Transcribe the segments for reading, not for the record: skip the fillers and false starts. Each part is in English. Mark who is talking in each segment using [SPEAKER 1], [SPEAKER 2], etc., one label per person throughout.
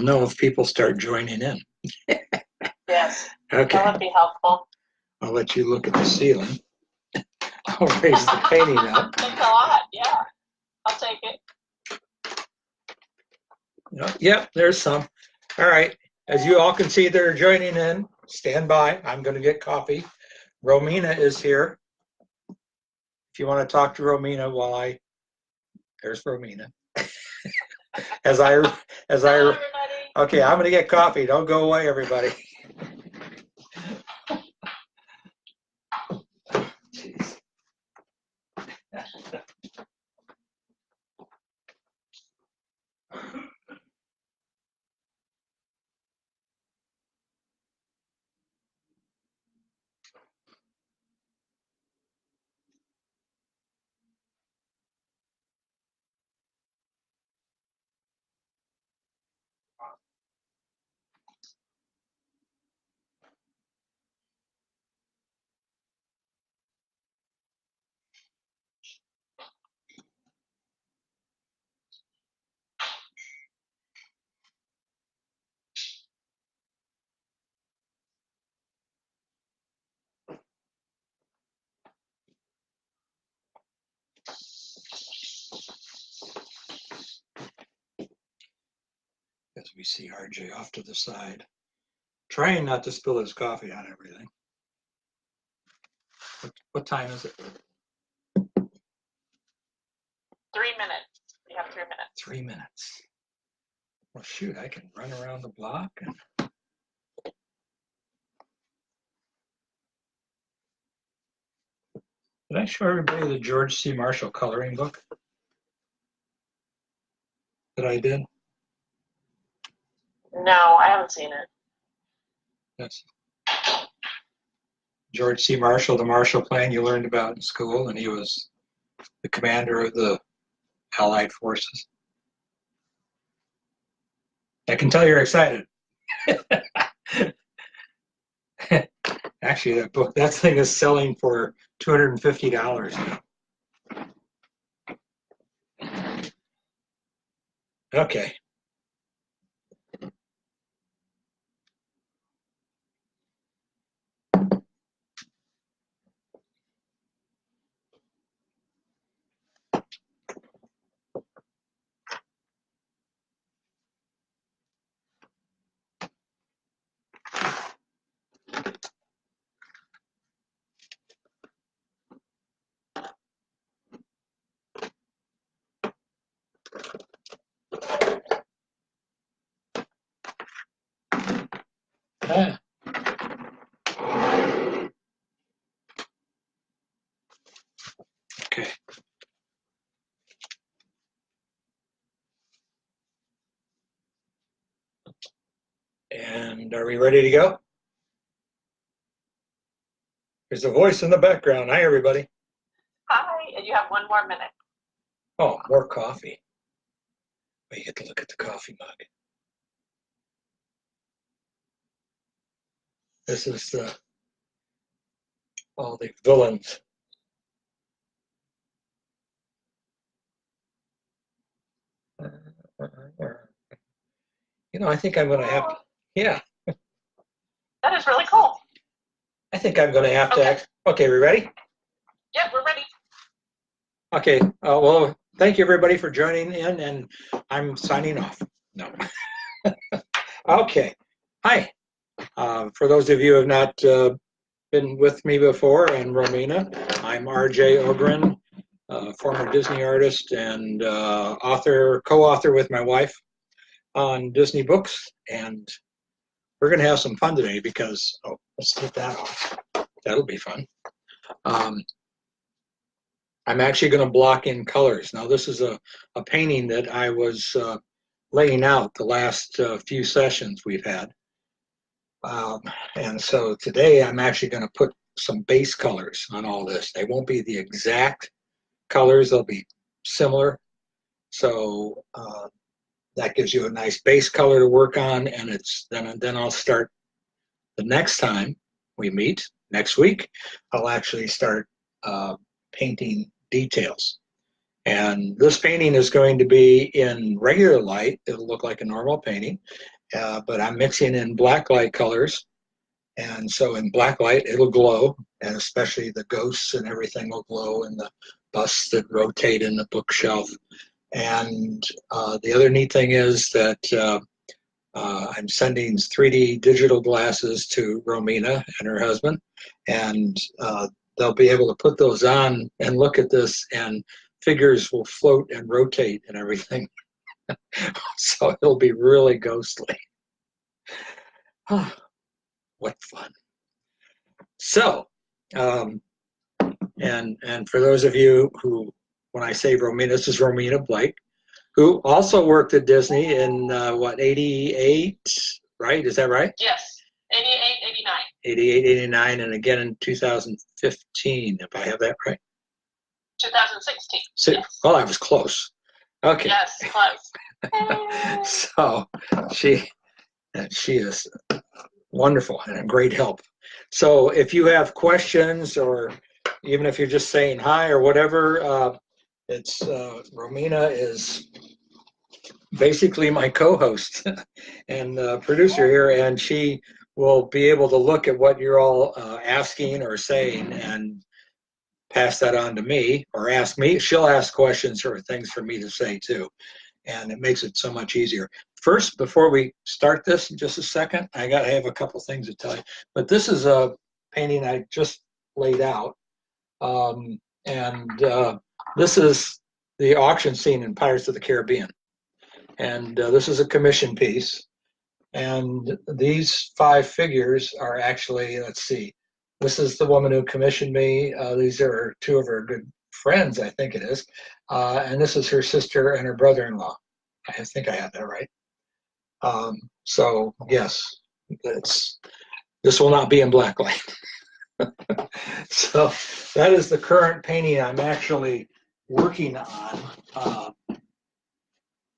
[SPEAKER 1] know if people start joining in.
[SPEAKER 2] Yes.
[SPEAKER 1] Okay.
[SPEAKER 2] That would be helpful.
[SPEAKER 1] I'll let you look at the ceiling. I'll raise the painting up.
[SPEAKER 2] Thanks a lot. Yeah. I'll take it.
[SPEAKER 1] Yep, there's some. All right. As you all can see, they're joining in. Stand by. I'm going to get coffee. Romina is here. If you want to talk to Romina while there's Romina.
[SPEAKER 2] Hello, everybody.
[SPEAKER 1] Okay, I'm going to get coffee. Don't go away, everybody. Jeez. As we see RJ off to the side, trying not to spill his coffee on everything. What time is it?
[SPEAKER 2] 3 minutes. You have 3 minutes.
[SPEAKER 1] 3 minutes. Well, shoot, I can run around the block. And... Did I show everybody the George C. Marshall coloring book that I did?
[SPEAKER 2] No, I haven't seen it.
[SPEAKER 1] Yes. George C. Marshall, the Marshall Plan you learned about in school, and he was the commander of the Allied forces. I can tell you're excited. Actually, that thing is selling for $250 now. Okay. Ah. Okay. And are we ready to go? There's a voice in the background. Hi, everybody.
[SPEAKER 2] Hi, and you have 1 more minute.
[SPEAKER 1] Oh, more coffee. Oh, you get to look at the coffee mug. This is all the villains. You know, I think I'm going to have to, yeah.
[SPEAKER 2] That is really cool.
[SPEAKER 1] I think I'm going to have to, okay, we ready?
[SPEAKER 2] Yep, we're ready.
[SPEAKER 1] Okay, well, thank you everybody for joining in, and I'm signing off. No. Okay, hi. For those of you who have not been with me before, and Romina, I'm RJ Ogren, former Disney artist and co-author with my wife on Disney books, and we're going to have some fun today because, let's get that off. That'll be fun. I'm actually going to block in colors. Now, this is a painting that I was laying out the last few sessions we've had. And so today I'm actually going to put some base colors on all this. They won't be the exact colors. They'll be similar. So that gives you a nice base color to work on, and then I'll start the next time we meet next week. I'll actually start painting details, and this painting is going to be in regular light. It'll look like a normal painting, but I'm mixing in blacklight colors. And so in blacklight, it'll glow, and especially the ghosts and everything will glow, and the busts that rotate in the bookshelf. And the other neat thing is that I'm sending 3D digital glasses to Romina and her husband, and they'll be able to put those on and look at this, and figures will float and rotate and everything. So it'll be really ghostly. What fun. So, and for those of you who, when I say Romina, this is Romina Blake, who also worked at Disney in, what, 88, right? Is that right?
[SPEAKER 2] Yes, 88, 89.
[SPEAKER 1] 88, 89, and again in 2015, if I have that right.
[SPEAKER 2] 2016.
[SPEAKER 1] So,
[SPEAKER 2] Yes.
[SPEAKER 1] well, I was close. Okay.
[SPEAKER 2] Yes, close.
[SPEAKER 1] So she is wonderful and a great help. So if you have questions, or even if you're just saying hi or whatever, it's Romina is basically my co-host and producer here, and she will be able to look at what you're all asking or saying and pass that on to me, or ask me. She'll ask questions or things for me to say too, and it makes it so much easier. First, before we start this in just a second, I have a couple things to tell you. But this is a painting I just laid out, and this is the auction scene in Pirates of the Caribbean. And this is a commission piece. And these 5 figures are actually, let's see, this is the woman who commissioned me. These are 2 of her good friends, I think it is. And this is her sister and her brother-in-law. I think I have that right. So yes, this will not be in blacklight. So that is the current painting I'm actually working on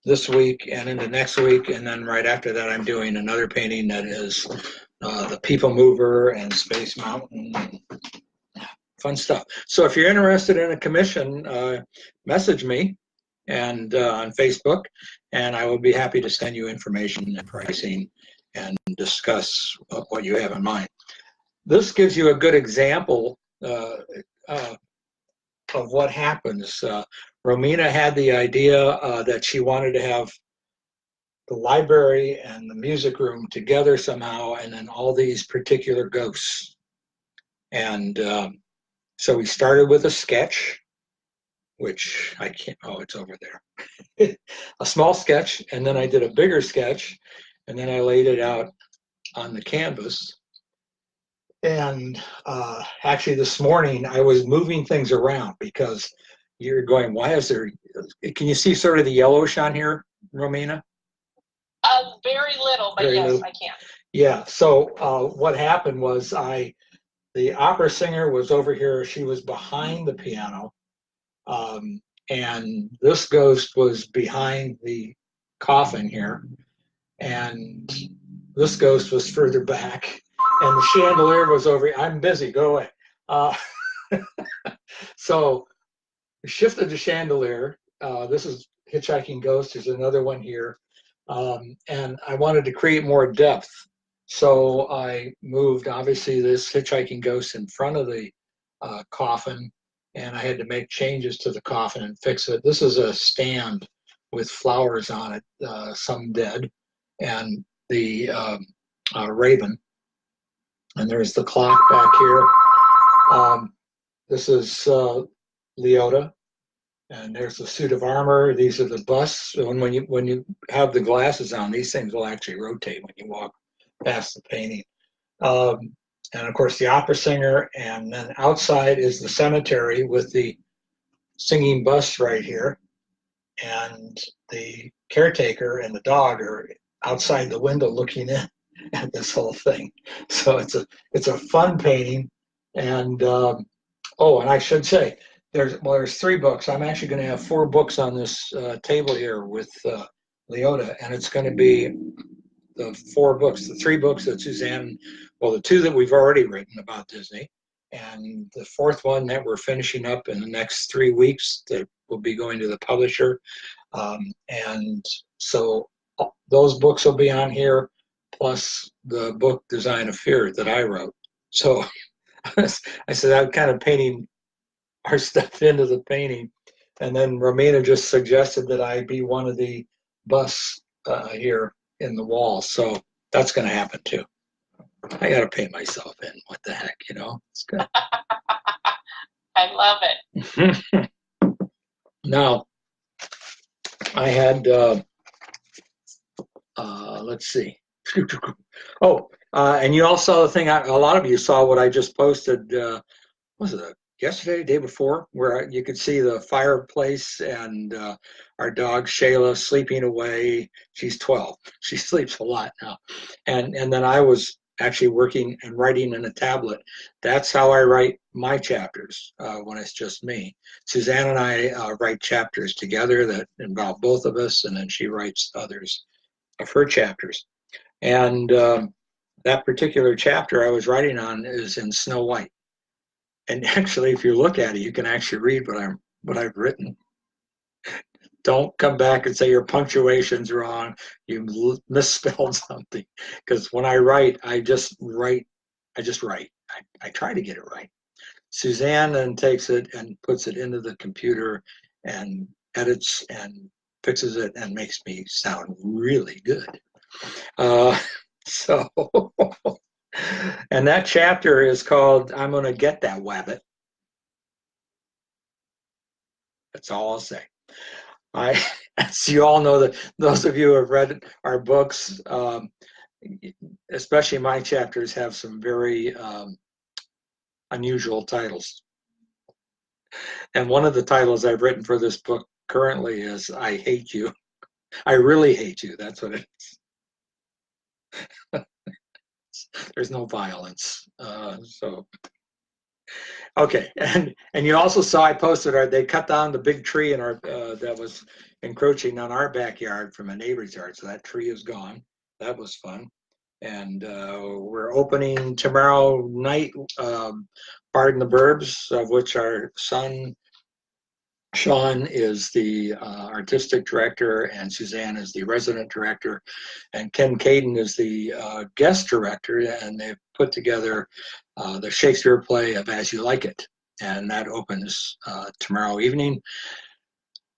[SPEAKER 1] this week and into next week, and then right after that I'm doing another painting that is the People Mover and Space Mountain. Fun stuff. So if you're interested in a commission, message me and on Facebook, and I will be happy to send you information and pricing and discuss what you have in mind. This gives you a good example of what happens. Romina had the idea that she wanted to have the library and the music room together somehow, and then all these particular ghosts. And so we started with a sketch, which I can't, oh, it's over there. A small sketch, and then I did a bigger sketch, and then I laid it out on the canvas. And actually this morning I was moving things around because you're going, why is there, can you see sort of the yellowish on here, Romina?
[SPEAKER 2] Very little, but
[SPEAKER 1] Very
[SPEAKER 2] yes,
[SPEAKER 1] little.
[SPEAKER 2] I can.
[SPEAKER 1] Yeah, so what happened was the opera singer was over here, she was behind the piano, and this ghost was behind the coffin here, and this ghost was further back, and the chandelier was over here. I'm busy, go away. So we shifted the chandelier. This is Hitchhiking Ghost. There's another one here. And I wanted to create more depth. So I moved, obviously, this Hitchhiking Ghost in front of the coffin, and I had to make changes to the coffin and fix it. This is a stand with flowers on it, some dead, and the raven. And there's the clock back here. This is Leota, and there's the suit of armor. These are the busts. And when you have the glasses on, these things will actually rotate when you walk past the painting. And of course the opera singer, and then outside is the cemetery with the singing bus right here, and the caretaker and the dog are outside the window looking in at this whole thing. So it's a fun painting. And oh, and I should say, there's 3 books. I'm actually going to have 4 books on this table here with Leota, and it's going to be the 4 books, the 3 books that Suzanne, well, the 2 that we've already written about Disney, and the 4th one that we're finishing up in the next 3 weeks that will be going to the publisher. And so those books will be on here. plus the book Design of Fear that I wrote. So I said I'm kind of painting our stuff into the painting. And then Romina just suggested that I be one of the busts here in the wall. So that's going to happen too. I got to paint myself in. What the heck, you know? It's good.
[SPEAKER 2] I love it.
[SPEAKER 1] Now, I had, let's see. Oh, and you all saw the thing. A lot of you saw what I just posted. Was it yesterday, day before, where you could see the fireplace and our dog Shayla sleeping away. She's 12. She sleeps a lot now. And then I was actually working and writing in a tablet. That's how I write my chapters when it's just me. Suzanne and I write chapters together that involve both of us, and then she writes others of her chapters. And that particular chapter I was writing on is in Snow White. And actually, if you look at it, you can actually read what I've written. Don't come back and say your punctuation's wrong. You misspelled something. Because when I write, I just write. I try to get it right. Suzanne then takes it and puts it into the computer and edits and fixes it and makes me sound really good. So, and that chapter is called "I'm Gonna Get That Wabbit." That's all I'll say. As you all know, that those of you who have read our books, especially my chapters, have some very unusual titles. And one of the titles I've written for this book currently is "I Hate You." I really hate you. That's what it is. There's no violence. So okay, and you also saw I posted they cut down the big tree in our that was encroaching on our backyard from a neighbor's yard, so that tree is gone. That was fun, and we're opening tomorrow night. Pardon the Burbs, of which our son Sean is the artistic director, and Suzanne is the resident director, and Ken Caden is the guest director, and they've put together the Shakespeare play of As You Like It, and that opens tomorrow evening.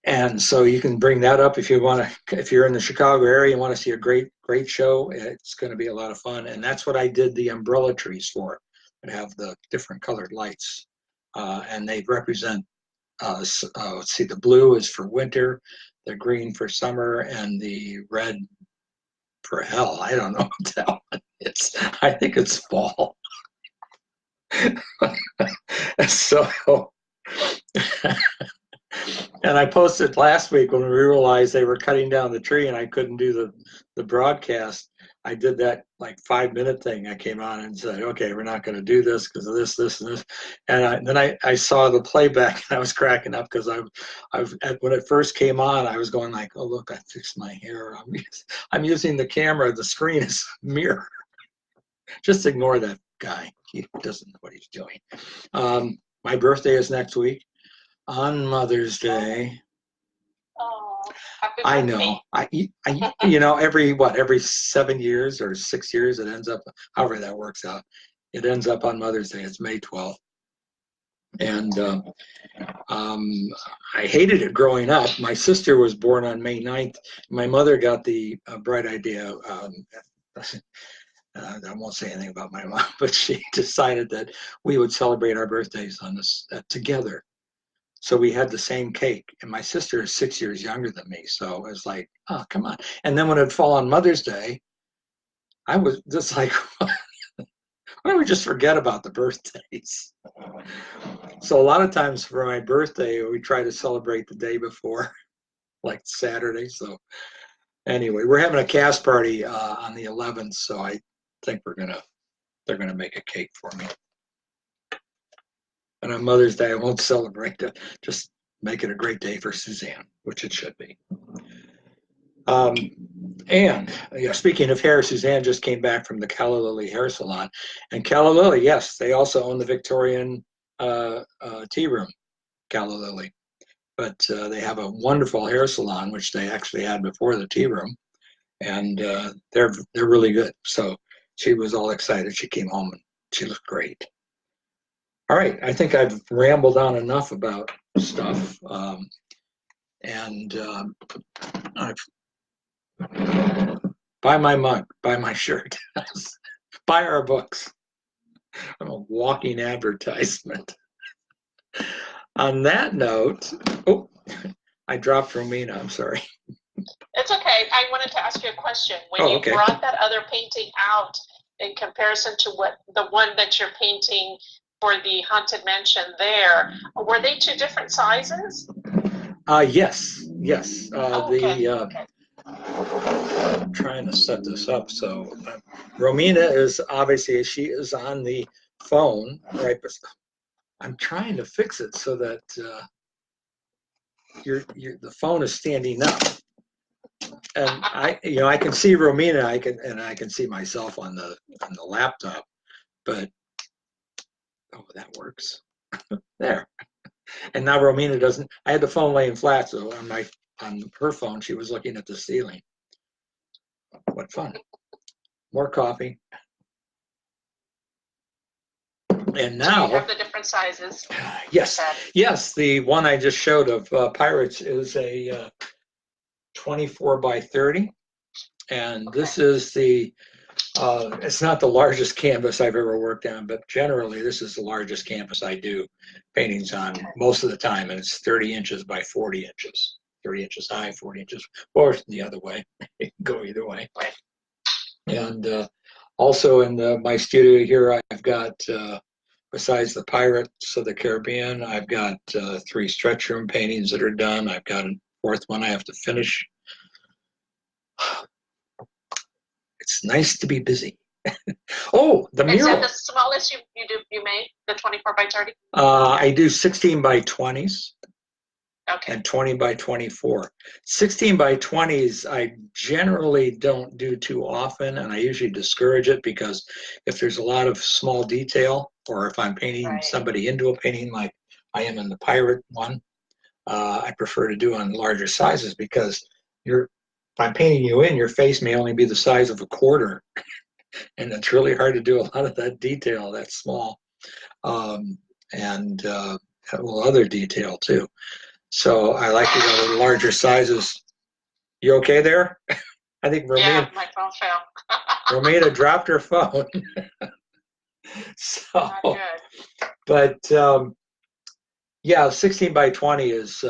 [SPEAKER 1] And so you can bring that up if you want to, if you're in the Chicago area and want to see a great show. It's going to be a lot of fun, and that's what I did the umbrella trees for, that have the different colored lights, and they represent let's see, the blue is for winter, the green for summer, and the red for hell. I don't know what that one is. I think it's fall. So, and I posted last week when we realized they were cutting down the tree and I couldn't do the broadcast. I did that like 5-minute thing. I came on and said, okay, we're not going to do this because of this, and this. And then I saw the playback and I was cracking up because when it first came on, I was going like, oh, look, I fixed my hair. I'm using the camera. The screen is a mirror. Just ignore that guy. He doesn't know what he's doing. My birthday is next week on Mother's Day.
[SPEAKER 2] Oh, happy
[SPEAKER 1] I
[SPEAKER 2] birthday.
[SPEAKER 1] know. You know, every 7 years or 6 years, it ends up, however that works out. It ends up on Mother's Day. It's May 12th. And I hated it growing up. My sister was born on May 9th. My mother got the bright idea. I won't say anything about my mom, but she decided that we would celebrate our birthdays on this together. So we had the same cake, and my sister is 6 years younger than me. So it was like, oh, come on. And then when it fall on Mother's Day, I was just like, why don't we just forget about the birthdays? So a lot of times for my birthday, we try to celebrate the day before, like Saturday. So anyway, we're having a cast party on the 11th, so I think they're gonna make a cake for me. And on Mother's Day, I won't celebrate it. Just make it a great day for Suzanne, which it should be. And speaking of hair, Suzanne just came back from the Calla Lily Hair Salon, and Calla Lily, yes, they also own the Victorian tea room, Calla Lily, but they have a wonderful hair salon, which they actually had before the tea room, and they're really good. So she was all excited. She came home and she looked great. All right, I think I've rambled on enough about stuff, and I've buy my mug, buy my shirt, buy our books. I'm a walking advertisement. On that note, oh, I dropped Romina. I'm sorry.
[SPEAKER 2] It's okay. I wanted to ask you a question. When you
[SPEAKER 1] okay.
[SPEAKER 2] brought that other painting out in comparison to what the one that you're painting for the Haunted Mansion there, were they two different sizes?
[SPEAKER 1] Yes.
[SPEAKER 2] Okay.
[SPEAKER 1] Okay. I'm trying to set this up. So Romina is obviously, she is on the phone, right? I'm trying to fix it so that the phone is standing up. And I can see Romina, I can see myself on the laptop, but that works. There. And now Romina doesn't. I had the phone laying flat, so on her phone she was looking at the ceiling. What fun! More coffee. And now
[SPEAKER 2] do you have the different sizes?
[SPEAKER 1] Yes. The one I just showed of Pirates is a 24 by 30, and this is the. It's not the largest canvas I've ever worked on, but generally this is the largest canvas I do paintings on most of the time, and it's 30 inches by 40 inches. 30 inches high, 40 inches, or the other way. It can go either way. And also in my studio here, I've got, besides the Pirates of the Caribbean, I've got 3 stretch room paintings that are done. I've got a 4th one I have to finish. It's nice to be busy. Oh, the mural. Is
[SPEAKER 2] that the smallest you made, the 24 by 30?
[SPEAKER 1] I do 16 by 20s.
[SPEAKER 2] Okay.
[SPEAKER 1] And 20 by 24. 16 by 20s I generally don't do too often, and I usually discourage it because if there's a lot of small detail, or if I'm painting somebody into a painting like I am in the Pirate one, I prefer to do on larger sizes because if I'm painting you in, your face may only be the size of a quarter, and it's really hard to do a lot of that detail that small, and other detail too. So I like to go to larger sizes. You okay there? I think Romina.
[SPEAKER 2] Yeah, my phone fell.
[SPEAKER 1] Romina dropped her phone. So,
[SPEAKER 2] not good.
[SPEAKER 1] But yeah, 16 by 20 is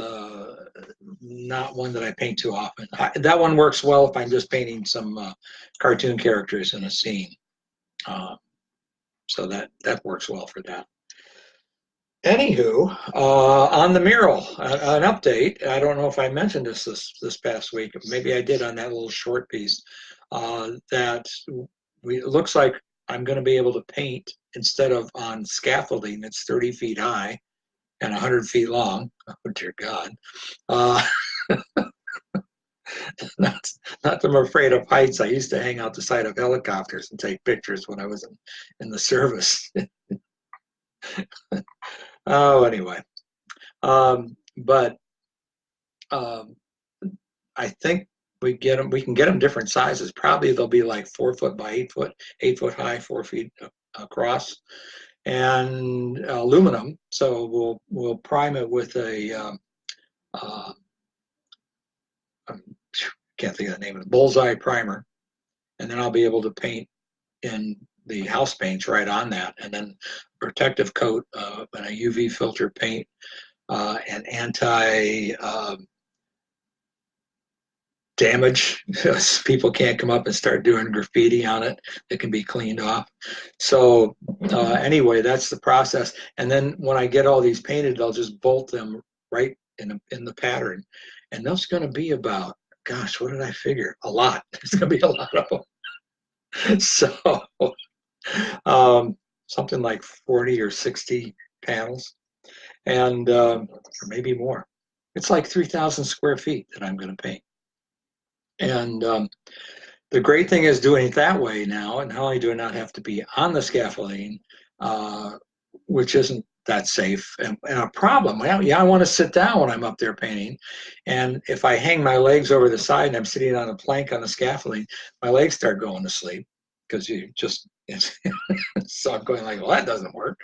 [SPEAKER 1] not one that I paint too often. That one works well if I'm just painting some cartoon characters in a scene. So that works well for that. Anywho, on the mural, an update. I don't know if I mentioned this past week. Maybe I did on that little short piece. That it looks like I'm going to be able to paint instead of on scaffolding. It's 30 feet high and 100 feet long. Oh dear God! Not that I'm afraid of heights. I used to hang out the side of helicopters and take pictures when I was in the service. Oh, anyway. But I think we can get them different sizes. Probably they'll be like 4 foot by 8 foot, 8 foot high, 4 feet across, and aluminum. So we'll prime it with a I can't think of the name of it, bullseye primer, and then I'll be able to paint in the house paints right on that, and then protective coat and a UV filter paint and anti damage. People can't come up and start doing graffiti on it. It can be cleaned off. So anyway, that's the process. And then when I get all these painted, I'll just bolt them right in the pattern. And that's going to be about, gosh, what did I figure? A lot. There's going to be a lot of them. So something like 40 or 60 panels, and or maybe more. It's like 3,000 square feet that I'm going to paint. And the great thing is doing it that way now, and not only do I not have to be on the scaffolding, which isn't that safe. And a problem, well, yeah, I want to sit down when I'm up there painting. And if I hang my legs over the side and I'm sitting on a plank on the scaffolding, my legs start going to sleep because you just, so I'm going like, well, that doesn't work.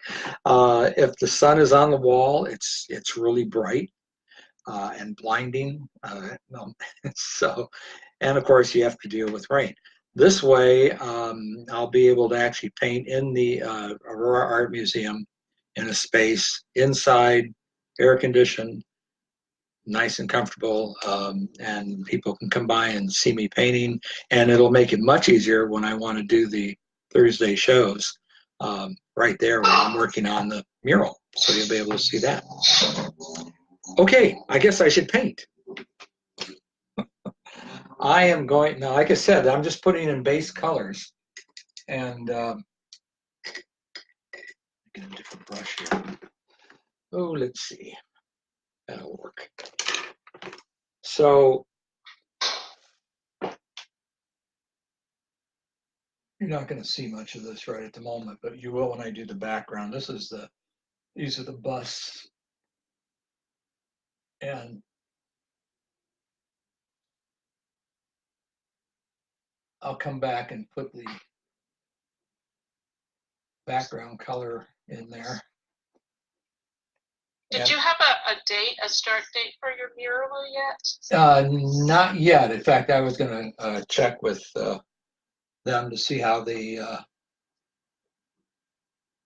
[SPEAKER 1] If the sun is on the wall, it's really bright and blinding. So, and of course, you have to deal with rain. This way, I'll be able to actually paint in the Aurora Art Museum in a space inside, air conditioned, nice and comfortable, and people can come by and see me painting. And it'll make it much easier when I want to do the Thursday shows right there when I'm working on the mural. So you'll be able to see that. Okay, I guess I should paint. I am going, now, like I said, I'm just putting in base colors. And get a different brush here. Oh, let's see. That'll work. So you're not going to see much of this right at the moment, but you will when I do the background. These are the busts. And I'll come back and put the background color in there.
[SPEAKER 2] Did you have a start date for your mural yet?
[SPEAKER 1] Not yet. In fact, I was going to check with them to see how the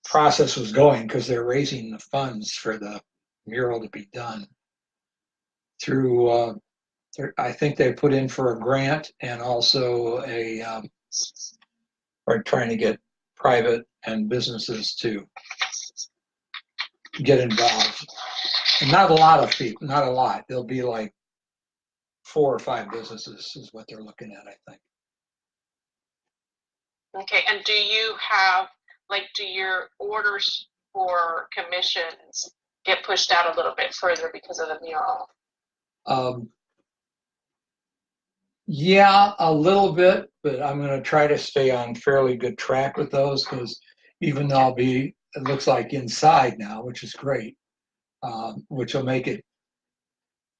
[SPEAKER 1] process was going, because they're raising the funds for the mural to be done through, I think they put in for a grant and also are trying to get private and businesses to get involved. And not a lot of people, not a lot. There'll be like 4 or 5 businesses is what they're looking at, I think.
[SPEAKER 2] Okay, and do you have, do your orders for commissions get pushed out a little bit further because of the mural?
[SPEAKER 1] Yeah, a little bit, but I'm going to try to stay on fairly good track with those, because even though it looks like inside now, which is great, which will make it,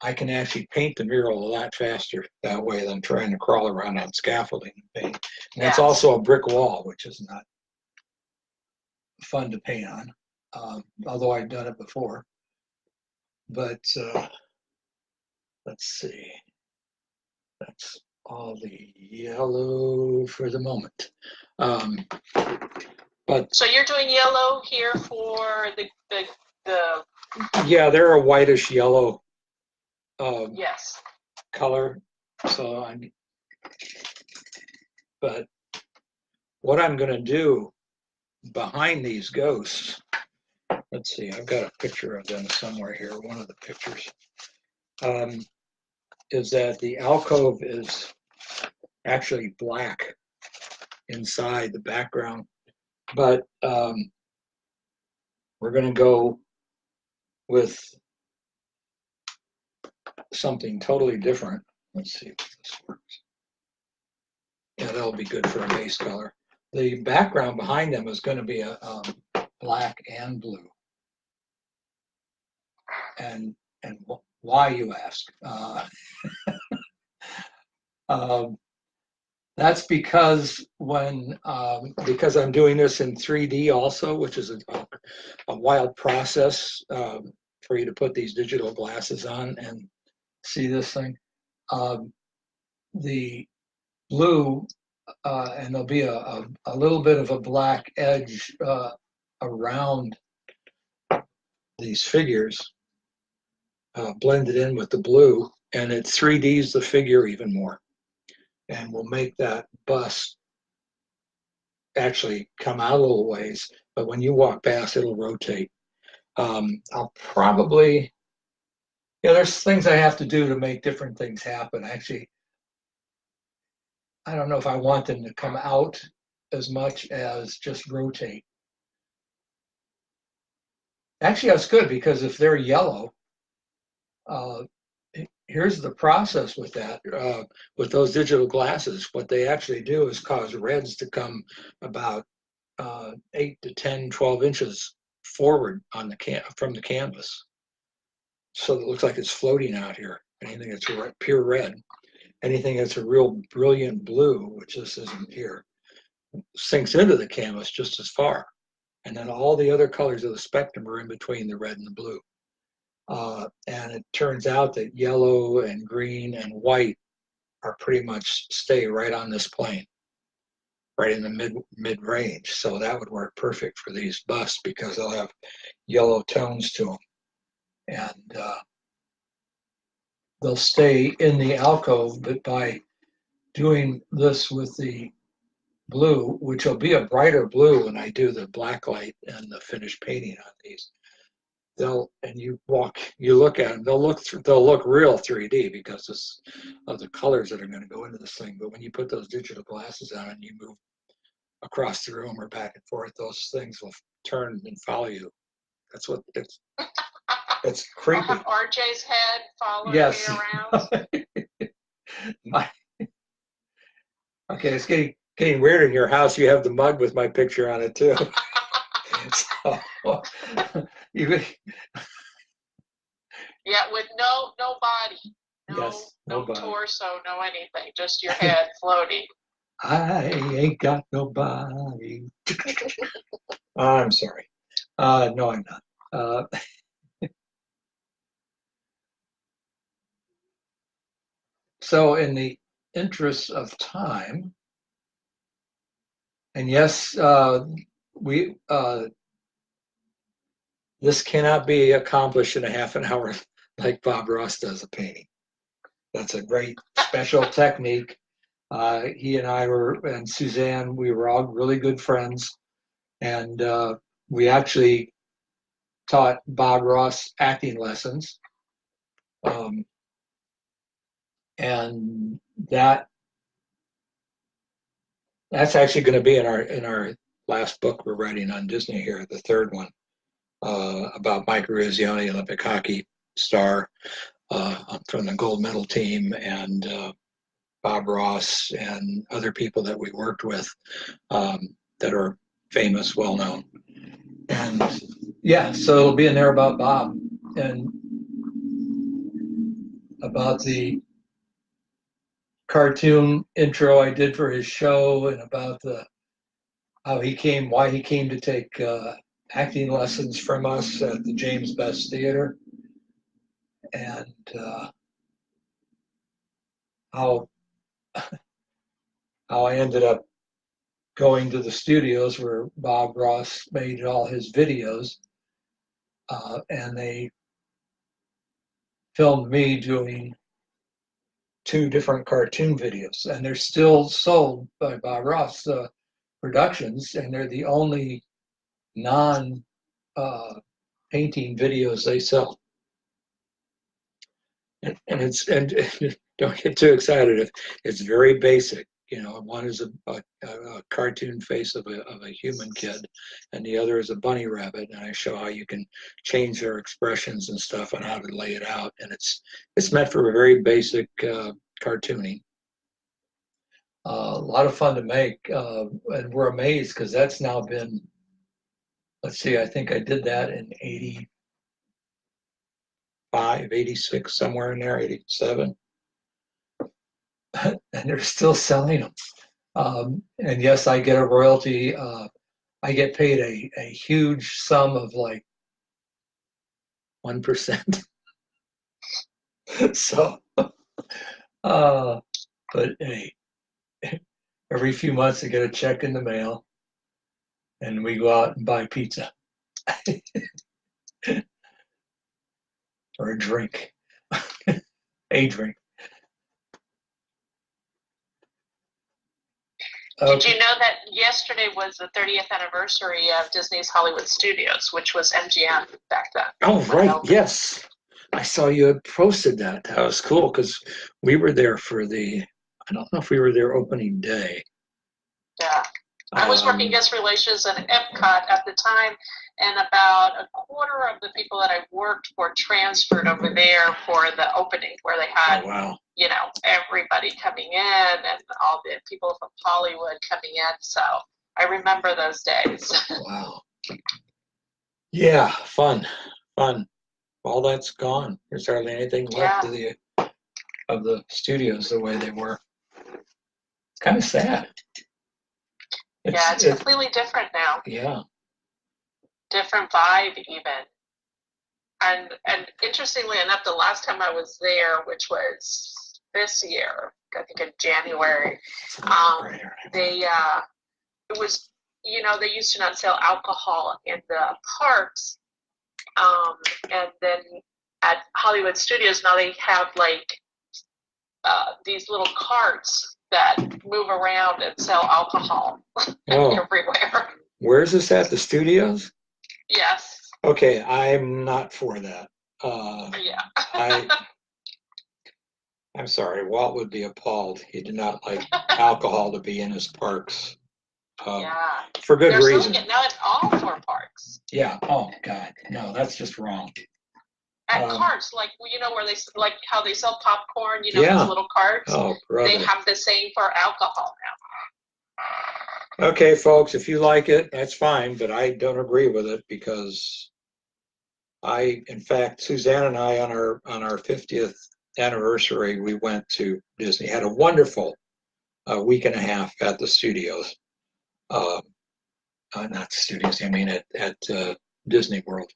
[SPEAKER 1] I can actually paint the mural a lot faster that way than trying to crawl around on scaffolding and paint. And that's also a brick wall, which is not fun to paint on, although I've done it before. But let's see. That's all the yellow for the moment. But
[SPEAKER 2] so you're doing yellow here for the
[SPEAKER 1] yeah, they're a whitish yellow
[SPEAKER 2] yes,
[SPEAKER 1] color. So but what I'm going to do behind these ghosts, let's see, I've got a picture of them somewhere here, one of the pictures, is that the alcove is actually black inside the background, but we're going to go with something totally different. Let's see if this works. Yeah, that'll be good for a base color. The background behind them is going to be a black and blue. And why, you ask? That's because because I'm doing this in 3D also, which is a wild process for you to put these digital glasses on and see this thing. The blue, and there'll be a little bit of a black edge around these figures, blended in with the blue, and it 3Ds the figure even more, and will make that bust actually come out a little ways, but when you walk past, it'll rotate. I'll probably, there's things I have to do to make different things happen. Actually, I don't know if I want them to come out as much as just rotate. Actually, that's good, because if they're yellow, here's the process with that. With those digital glasses, what they actually do is cause reds to come about 8 to 10, 12 inches forward on the from the canvas. So it looks like it's floating out here. Anything that's pure red, anything that's a real brilliant blue, which this isn't here, sinks into the canvas just as far. And then all the other colors of the spectrum are in between the red and the blue. And it turns out that yellow and green and white are pretty much stay right on this plane, right in the mid range. So that would work perfect for these busts because they'll have yellow tones to them. And they'll stay in the alcove, but by doing this with the blue, which will be a brighter blue when I do the black light and the finished painting on these, you look at them, they'll look real 3D because of the colors that are going to go into this thing. But when you put those digital glasses on and you move across the room or back and forth, those things will turn and follow you. That's what it's creepy.
[SPEAKER 2] I'll have RJ's head following
[SPEAKER 1] yes.
[SPEAKER 2] me around.
[SPEAKER 1] Okay, it's getting weird in your house. You have the mug with my picture on it too. So,
[SPEAKER 2] yeah, with no body, no
[SPEAKER 1] body.
[SPEAKER 2] torso, no anything, just your head floating.
[SPEAKER 1] I ain't got nobody. I'm sorry. No, I'm not. So in the interest of time, and yes, this cannot be accomplished in a half an hour like Bob Ross does a painting. That's a great special technique. He and I and Suzanne, we were all really good friends. And we actually taught Bob Ross acting lessons. And that's actually going to be in our last book we're writing on Disney here, the third one, about Mike Ruizioni, Olympic hockey star from the gold medal team, and Bob Ross and other people that we worked with that are famous, well known. And yeah, so it'll be in there about Bob and about the cartoon intro I did for his show, and about why he came to take acting lessons from us at the James Best Theater, and how I ended up going to the studios where Bob Ross made all his videos, and they filmed me doing 2 different cartoon videos, and they're still sold by Bob Ross Productions, and they're the only non painting videos they sell. And don't get too excited. It's very basic. You know, one is a cartoon face of a human kid, and the other is a bunny rabbit. And I show how you can change their expressions and stuff and how to lay it out. And it's meant for a very basic cartooning. A lot of fun to make, and we're amazed because that's now been, let's see, I think I did that in 85, 86, somewhere in there, 87. And they're still selling them. And yes, I get a royalty. I get paid a huge sum of like 1%. So, but hey, every few months I get a check in the mail, and we go out and buy pizza or a drink, a drink.
[SPEAKER 2] Did you know that yesterday was the 30th anniversary of Disney's Hollywood Studios, which was MGM back then?
[SPEAKER 1] Oh, right. Yes. I saw you had posted that. That was cool because we were there for I don't know if we were there opening day.
[SPEAKER 2] Yeah. I was working guest relations at Epcot at the time, and about a quarter of the people that I worked for transferred over there for the opening, where they had, you know, everybody coming in and all the people from Hollywood coming in. So I remember those days.
[SPEAKER 1] Wow. Yeah, fun. All that's gone. There's hardly anything left
[SPEAKER 2] Yeah,
[SPEAKER 1] of the studios the way they were. It's kind of sad.
[SPEAKER 2] yeah, it's
[SPEAKER 1] It
[SPEAKER 2] completely different now.
[SPEAKER 1] yeah.
[SPEAKER 2] Different vibe even. And interestingly enough, the last time I was there, which was this year, I think in January, they it was, they used to not sell alcohol in the parks, and then at Hollywood Studios now they have like these little carts that move around and sell alcohol
[SPEAKER 1] Oh,
[SPEAKER 2] everywhere.
[SPEAKER 1] where's this at? The studios?
[SPEAKER 2] Yes.
[SPEAKER 1] Okay, I'm not for that.
[SPEAKER 2] Yeah.
[SPEAKER 1] I I'm sorry, Walt would be appalled. He did not like alcohol to be in his parks.
[SPEAKER 2] Yeah.
[SPEAKER 1] For good
[SPEAKER 2] They're selling
[SPEAKER 1] reason.
[SPEAKER 2] it now at all four parks.
[SPEAKER 1] Yeah. Oh God, no, that's just wrong.
[SPEAKER 2] At carts, like where they like how they sell popcorn,
[SPEAKER 1] Yeah.
[SPEAKER 2] those little carts.
[SPEAKER 1] Oh,
[SPEAKER 2] They
[SPEAKER 1] brother.
[SPEAKER 2] have the same for alcohol now.
[SPEAKER 1] Okay, folks, if you like it, that's fine, but I don't agree with it because in fact, Suzanne and I on our 50th anniversary, we went to Disney. Had a wonderful week and a half at the studios. Uh, Not the studios, I mean at Disney World,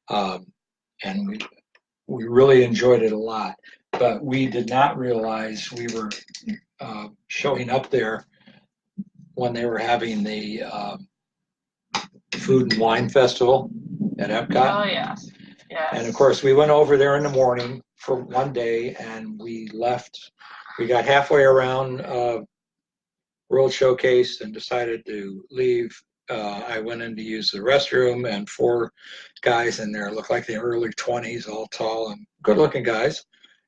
[SPEAKER 1] and we really enjoyed it a lot. But we did not realize we were showing up there when they were having the Food and Wine Festival at Epcot.
[SPEAKER 2] Oh yes, yes.
[SPEAKER 1] And of course, we went over there in the morning for one day, and we left. We got halfway around World Showcase and decided to leave. I went in to use the restroom, and four guys in there looked like they were early 20s, all tall and good-looking guys,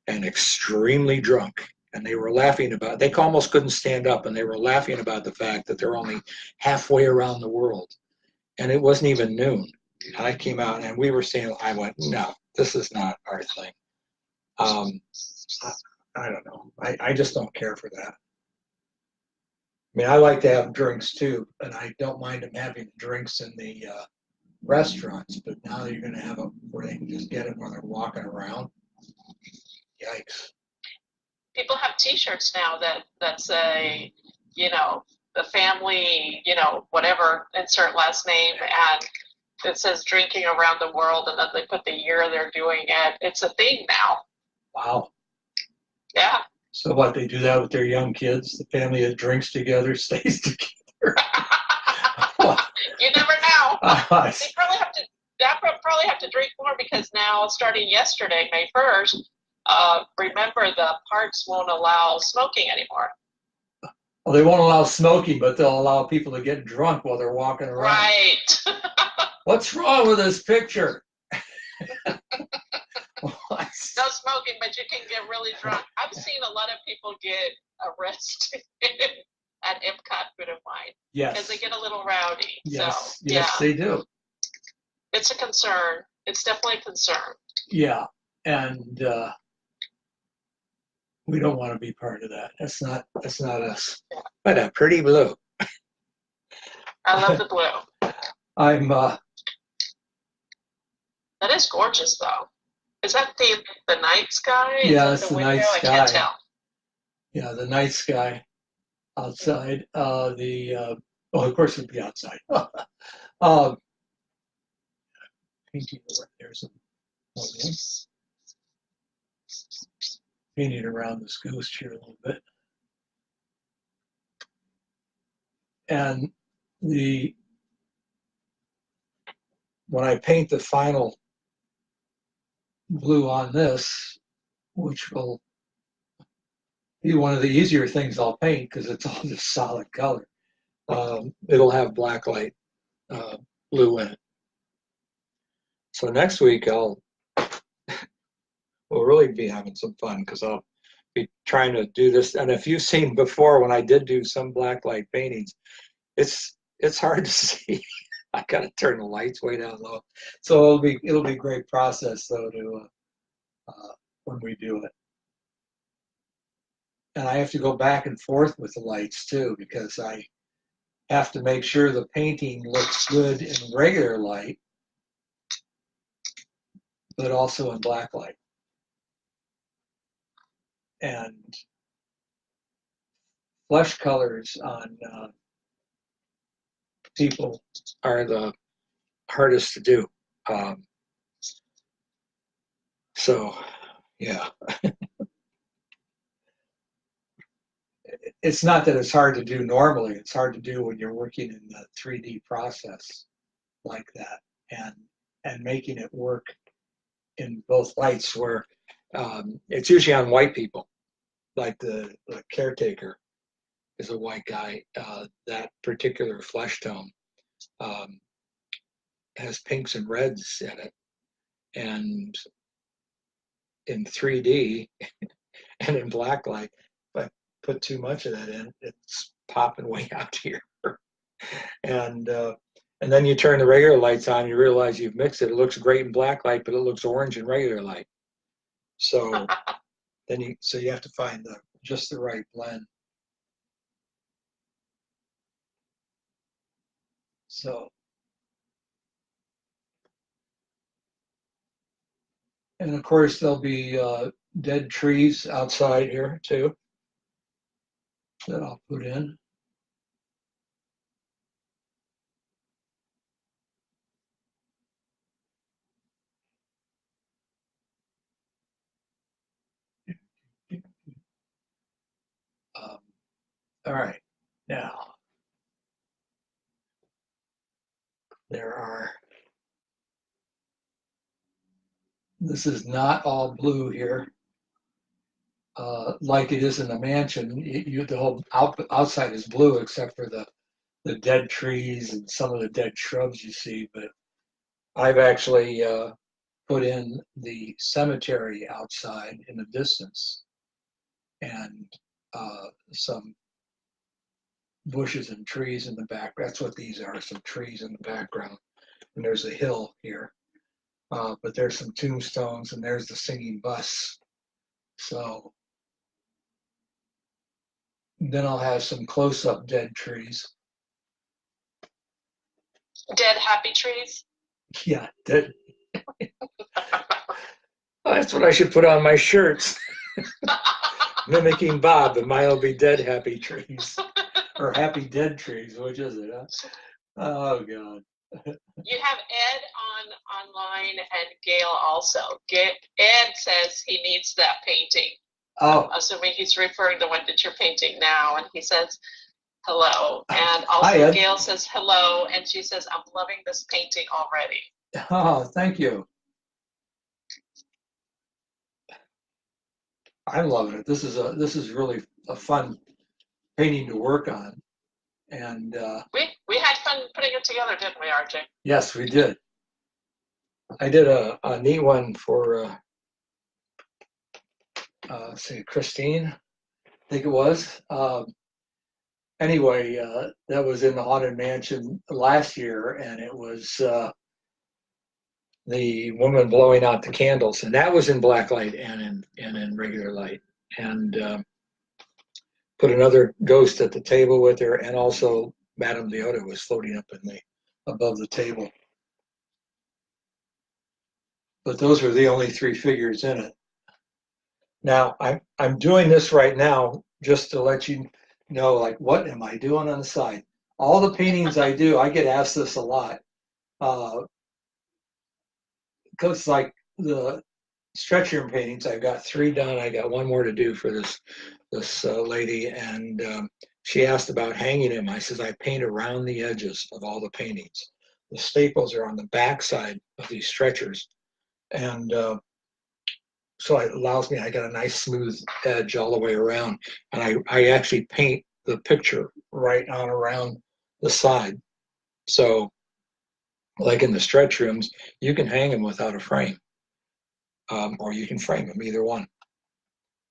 [SPEAKER 1] and extremely drunk. And they were laughing about. They almost couldn't stand up, and they were laughing about the fact that they're only halfway around the world, and it wasn't even noon. And I came out, and we were saying, I went, no, this is not our thing. I don't know. I just don't care for that. I mean, I like to have drinks too, and I don't mind them having drinks in the restaurants. But now you're going to have them where they can just get it when they're walking around. Yikes!
[SPEAKER 2] People have T-shirts now that say, the family, whatever, insert last name, and it says drinking around the world, and then they put the year they're doing it. It's a thing now.
[SPEAKER 1] Wow.
[SPEAKER 2] Yeah.
[SPEAKER 1] So what? They do that with their young kids. The family that drinks together stays together.
[SPEAKER 2] You never know.
[SPEAKER 1] They
[SPEAKER 2] probably have to drink more because now, starting yesterday, May 1st, remember the parks won't allow smoking anymore.
[SPEAKER 1] Well, they won't allow smoking, but they'll allow people to get drunk while they're walking around.
[SPEAKER 2] Right.
[SPEAKER 1] What's wrong with this picture?
[SPEAKER 2] No smoking, but you can get really drunk. I've seen a lot of people get arrested at Epcot Food and Wine.
[SPEAKER 1] Yes.
[SPEAKER 2] Because they get a little rowdy.
[SPEAKER 1] Yes,
[SPEAKER 2] so,
[SPEAKER 1] yes,
[SPEAKER 2] yeah.
[SPEAKER 1] They do.
[SPEAKER 2] It's a concern. It's definitely a concern.
[SPEAKER 1] Yeah, and we don't want to be part of that. That's not us. Yeah. But a pretty blue.
[SPEAKER 2] I love the blue.
[SPEAKER 1] I'm.
[SPEAKER 2] That is gorgeous, though. Is that the night sky?
[SPEAKER 1] Yeah, it's the night sky.
[SPEAKER 2] I can't tell.
[SPEAKER 1] Yeah, the night sky outside. Of course it'd be outside. Painting there's painting around this ghost here a little bit, and when I paint the final blue on this, which will be one of the easier things I'll paint because it's all just solid color. It'll have black light blue in it. So next week we'll really be having some fun because I'll be trying to do this. And if you've seen before when I did do some black light paintings, it's hard to see. I got to turn the lights way down low. So it'll be a great process though to when we do it. And I have to go back and forth with the lights too because I have to make sure the painting looks good in regular light but also in black light. And flesh colors on people are the hardest to do. So, yeah. It's not that it's hard to do normally. It's hard to do when you're working in the 3D process like that, and making it work in both lights where it's usually on white people, like the caretaker is a white guy. That particular flesh tone has pinks and reds in it. And in 3D and in black light, if I put too much of that in, it's popping way out here. And then you turn the regular lights on, you realize you've mixed it. It looks great in black light, but it looks orange in regular light. So you have to find just the right blend. So, and of course there'll be dead trees outside here too that I'll put in. All right, now this is not all blue here, like it is in the mansion. The whole outside is blue except for the dead trees and some of the dead shrubs you see. But I've actually put in the cemetery outside in the distance, and some bushes and trees in the back. That's what these are, some trees in the background. And there's a hill here. But there's some tombstones, and there's the singing bus. So then I'll have some close-up dead trees.
[SPEAKER 2] Dead happy trees?
[SPEAKER 1] Yeah, dead. That's what I should put on my shirts. Mimicking Bob, but mine will be dead happy trees. Or happy dead trees, which is it, huh? Oh, God.
[SPEAKER 2] You have Ed online and Gail also. Ed says he needs that painting.
[SPEAKER 1] Oh.
[SPEAKER 2] Assuming he's referring to one that you're painting now, and he says hello. And also
[SPEAKER 1] Hi,
[SPEAKER 2] Gail says hello, and she says, I'm loving this painting already.
[SPEAKER 1] Oh, thank you. I'm loving it. This is really a fun painting to work on. And
[SPEAKER 2] we had fun putting it together, didn't we, RJ?
[SPEAKER 1] Yes, we did. I did a neat one for say Christine, I think it was. Anyway, that was in the Haunted Mansion last year, and it was the woman blowing out the candles, and that was in black light and in regular light. And put another ghost at the table with her, and also Madame Leota was floating up in above the table. But those were the only three figures in it. Now I'm doing this right now just to let you know, like, what am I doing on the side? All the paintings I do, I get asked this a lot. Because like the stretch room paintings, I've got 3 done. I got 1 more to do for this lady, and she asked about hanging them. I says I paint around the edges of all the paintings. The staples are on the back side of these stretchers, and so it allows me, I got a nice smooth edge all the way around, and I actually paint the picture right on around the side. So like in the stretch rooms, you can hang them without a frame, or you can frame them, either one.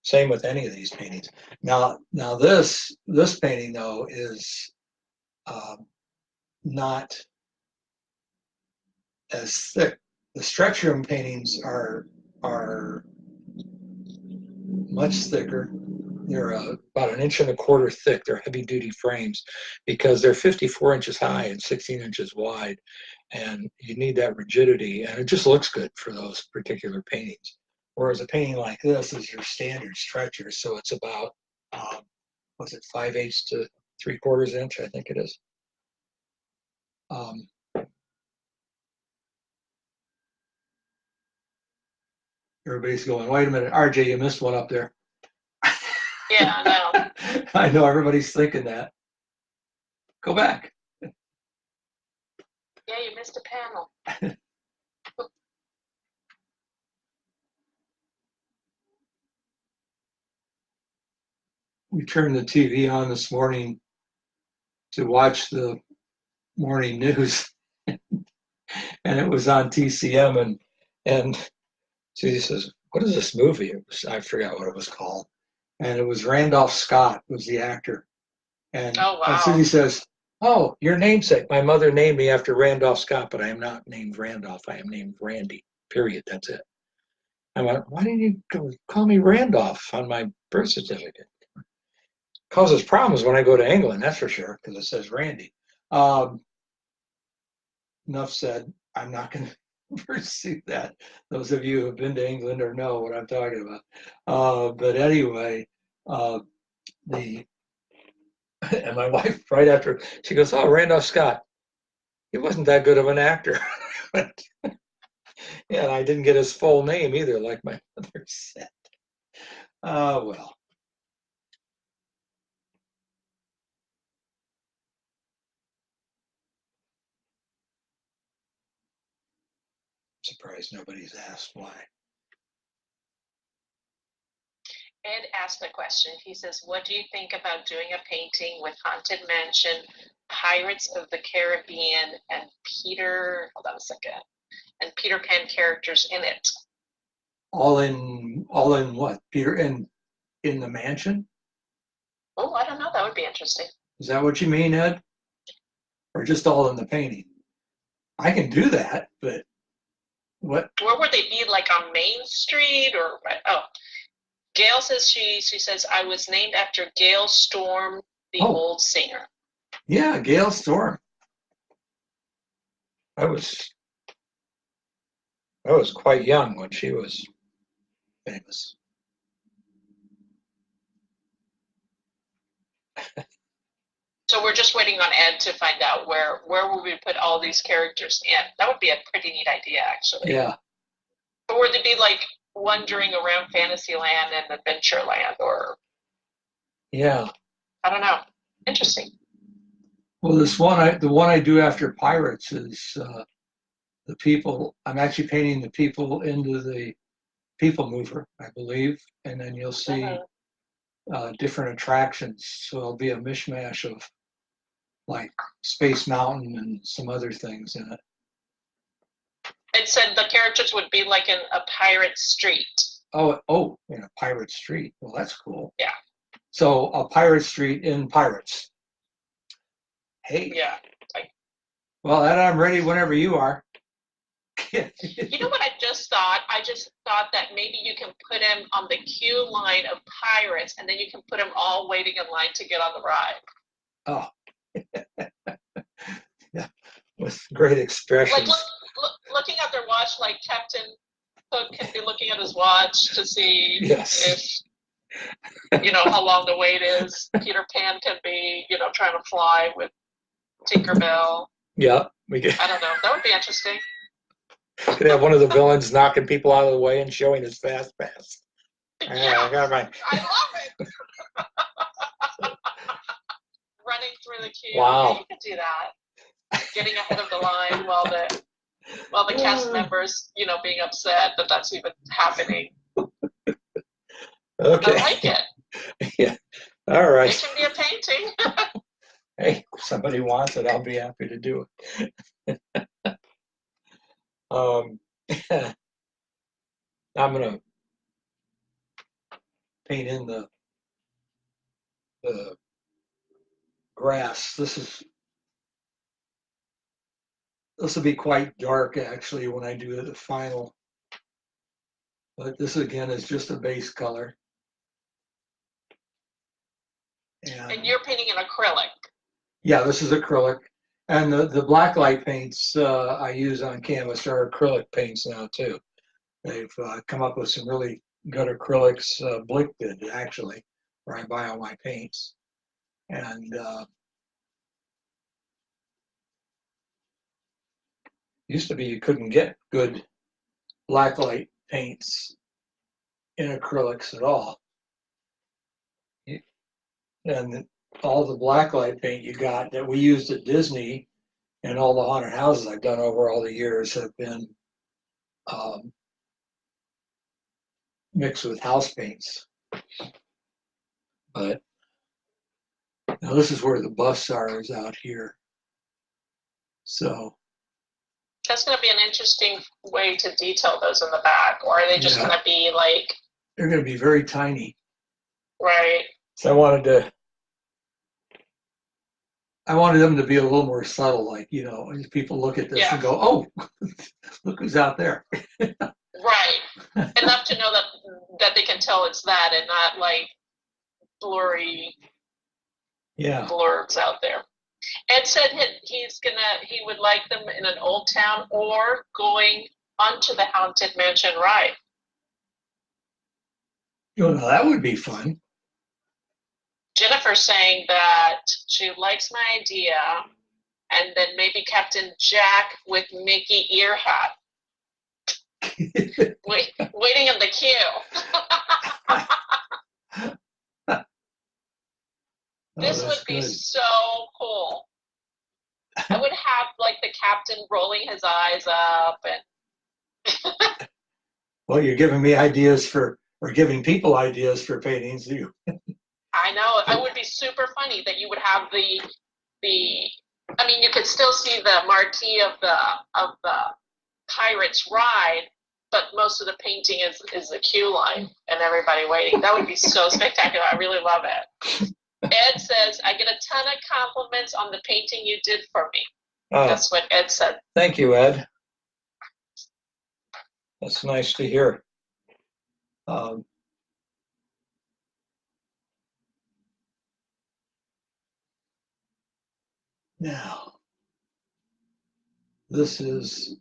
[SPEAKER 1] Same with any of these paintings. Now this painting though is not as thick. The stretch room paintings are much thicker, They're about 1.25 inches thick. They're heavy-duty frames because they're 54 inches high and 16 inches wide, and you need that rigidity, and it just looks good for those particular paintings. Whereas a painting like this is your standard stretcher, so it's about what's it, 5/8 to 3/4 inch, I think it is. Everybody's going, wait a minute, RJ, you missed one up there.
[SPEAKER 2] Yeah, I know.
[SPEAKER 1] I know everybody's thinking that. Go back.
[SPEAKER 2] Yeah, you missed a panel.
[SPEAKER 1] We turned the TV on this morning to watch the morning news, and it was on TCM, and she says, "What is this movie?" I forgot what it was called, and it was Randolph Scott was the actor, and
[SPEAKER 2] Oh, wow.
[SPEAKER 1] Susie says, "Oh, your namesake. My mother named me after Randolph Scott, but I am not named Randolph. I am named Randy. Period. That's it." I went, "Why didn't you call me Randolph on my birth certificate?" Causes problems when I go to England, that's for sure, because it says Randy. Enough said. I'm not going to pursue that. Those of you who have been to England or know what I'm talking about. But anyway, and my wife, right after, she goes, "Oh, Randolph Scott. He wasn't that good of an actor." Yeah, and I didn't get his full name either, like my mother said. Well. Surprised nobody's asked why.
[SPEAKER 2] Ed asked a question. He says, what do you think about doing a painting with Haunted Mansion, Pirates of the Caribbean, and hold on a second, and Peter Pan characters in it?
[SPEAKER 1] All in what? Peter in the mansion?
[SPEAKER 2] Oh, I don't know. That would be interesting.
[SPEAKER 1] Is that what you mean, Ed? Or just all in the painting? I can do that, but what?
[SPEAKER 2] Where would they be? Like on Main Street or? Oh, Gail says she says I was named after Gail Storm, the old singer.
[SPEAKER 1] Yeah, Gail Storm. I was quite young when she was famous.
[SPEAKER 2] So we're just waiting on Ed to find out where will we put all these characters in. That would be a pretty neat idea, actually.
[SPEAKER 1] Yeah.
[SPEAKER 2] Or would it be like wandering around Fantasyland and Adventureland, or?
[SPEAKER 1] Yeah.
[SPEAKER 2] I don't know. Interesting.
[SPEAKER 1] Well, the one I do after Pirates is the people. I'm actually painting the people into the People Mover, I believe, and then you'll see different attractions. So it'll be a mishmash of like Space Mountain and some other things in it.
[SPEAKER 2] It said the characters would be like in a pirate street.
[SPEAKER 1] Oh, in a pirate street. Well, that's cool.
[SPEAKER 2] Yeah.
[SPEAKER 1] So a pirate street in Pirates. Hey.
[SPEAKER 2] Yeah.
[SPEAKER 1] Well, Ed, I'm ready whenever you are.
[SPEAKER 2] You know what I just thought? I just thought that maybe you can put him on the queue line of pirates, and then you can put them all waiting in line to get on the ride.
[SPEAKER 1] Oh. Yeah, with great expressions.
[SPEAKER 2] Like looking at their watch, like Captain Hook can be looking at his watch to see if, how long the wait is. Peter Pan can be, trying to fly with Tinkerbell.
[SPEAKER 1] Yeah.
[SPEAKER 2] I don't know. That would be interesting.
[SPEAKER 1] Could have one of the villains knocking people out of the way and showing his fast pass.
[SPEAKER 2] Yeah, I love it. Running through the queue.
[SPEAKER 1] Wow.
[SPEAKER 2] Yeah, you could do that. Getting ahead of the line while the cast members, being upset that that's even happening.
[SPEAKER 1] Okay.
[SPEAKER 2] I like it.
[SPEAKER 1] Yeah. All right.
[SPEAKER 2] It can be a painting.
[SPEAKER 1] Hey, if somebody wants it, I'll be happy to do it. I'm gonna paint in the grass. This will be quite dark actually when I do the final. But this again is just a base color.
[SPEAKER 2] And you're painting in acrylic.
[SPEAKER 1] Yeah, this is acrylic. And the black light paints I use on canvas are acrylic paints now too. They've come up with some really good acrylics. Blick did actually, where I buy all my paints. And used to be you couldn't get good black light paints in acrylics at all. And all the black light paint you got that we used at Disney and all the haunted houses I've done over all the years have been mixed with house paints. But now this is where the busts are, is out here. So
[SPEAKER 2] that's going to be an interesting way to detail those in the back, or are they just going to be like?
[SPEAKER 1] They're going to be very tiny.
[SPEAKER 2] Right.
[SPEAKER 1] So I wanted them to be a little more subtle, like, you know, as people look at this and go, oh, look who's out there.
[SPEAKER 2] Right. Enough to know that they can tell it's that and not like blurry blurbs out there. Ed said he would like them in an old town or going onto the Haunted Mansion ride.
[SPEAKER 1] Oh, no, that would be fun.
[SPEAKER 2] Jennifer's saying that she likes my idea, and then maybe Captain Jack with Mickey ear hat. Waiting in the queue. This would be so cool. I would have like the captain rolling his eyes up and.
[SPEAKER 1] Well, you're giving me ideas or giving people ideas for paintings.
[SPEAKER 2] I know. It would be super funny that you would have the. I mean, you could still see the marquee of the Pirates ride, but most of the painting is the queue line and everybody waiting. That would be so spectacular. I really love it. Ed says, I get a ton of compliments on the painting you did for me. Oh, that's what Ed said.
[SPEAKER 1] Thank you, Ed. That's nice to hear. Now, this is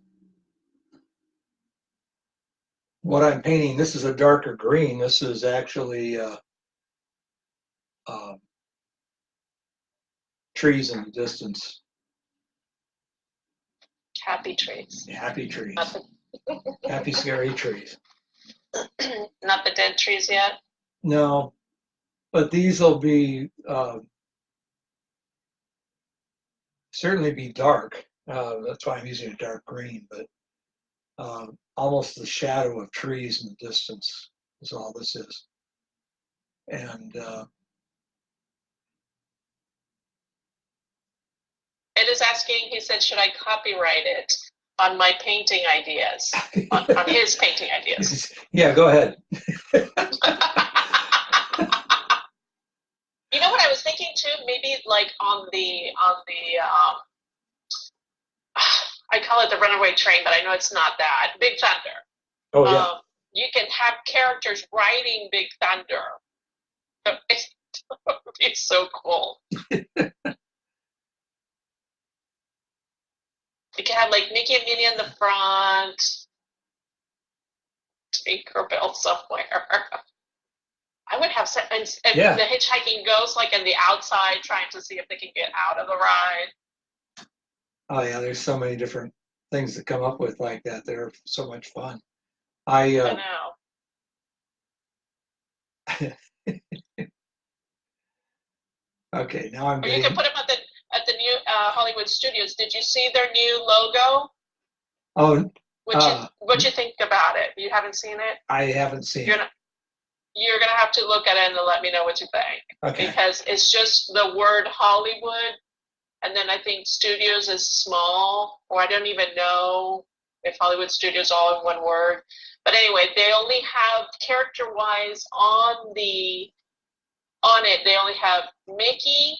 [SPEAKER 1] what I'm painting. This is a darker green. This is actually trees in the distance.
[SPEAKER 2] Happy trees.
[SPEAKER 1] Happy trees. Happy, scary trees.
[SPEAKER 2] Not the dead trees yet?
[SPEAKER 1] No, but these will be certainly be dark. That's why I'm using a dark green, but almost the shadow of trees in the distance is all this is. And
[SPEAKER 2] Ed is asking, he said, should I copyright it on my painting ideas, on his painting ideas?
[SPEAKER 1] Yeah, go ahead.
[SPEAKER 2] You know what I was thinking too? Maybe like on the I call it the runaway train, but I know it's not that. Big Thunder.
[SPEAKER 1] Oh yeah.
[SPEAKER 2] You can have characters riding Big Thunder. It would be so cool. You can have like Mickey and Minnie in the front, Tinkerbell somewhere. I would have some, and the hitchhiking ghost like in the outside trying to see if they can get out of the ride.
[SPEAKER 1] Oh yeah, there's so many different things to come up with like that. They're so much fun. I
[SPEAKER 2] know.
[SPEAKER 1] Okay, now I'm.
[SPEAKER 2] Or you can put them at the new Hollywood Studios. Did you see their new logo?
[SPEAKER 1] Oh.
[SPEAKER 2] What you think about it? You haven't seen it?
[SPEAKER 1] I haven't seen it.
[SPEAKER 2] You're gonna have to look at it and let me know what you think.
[SPEAKER 1] Okay.
[SPEAKER 2] Because it's just the word Hollywood, and then I think Studios is small, or I don't even know if Hollywood Studios all in one word. But anyway, they only have character-wise on it. They only have Mickey,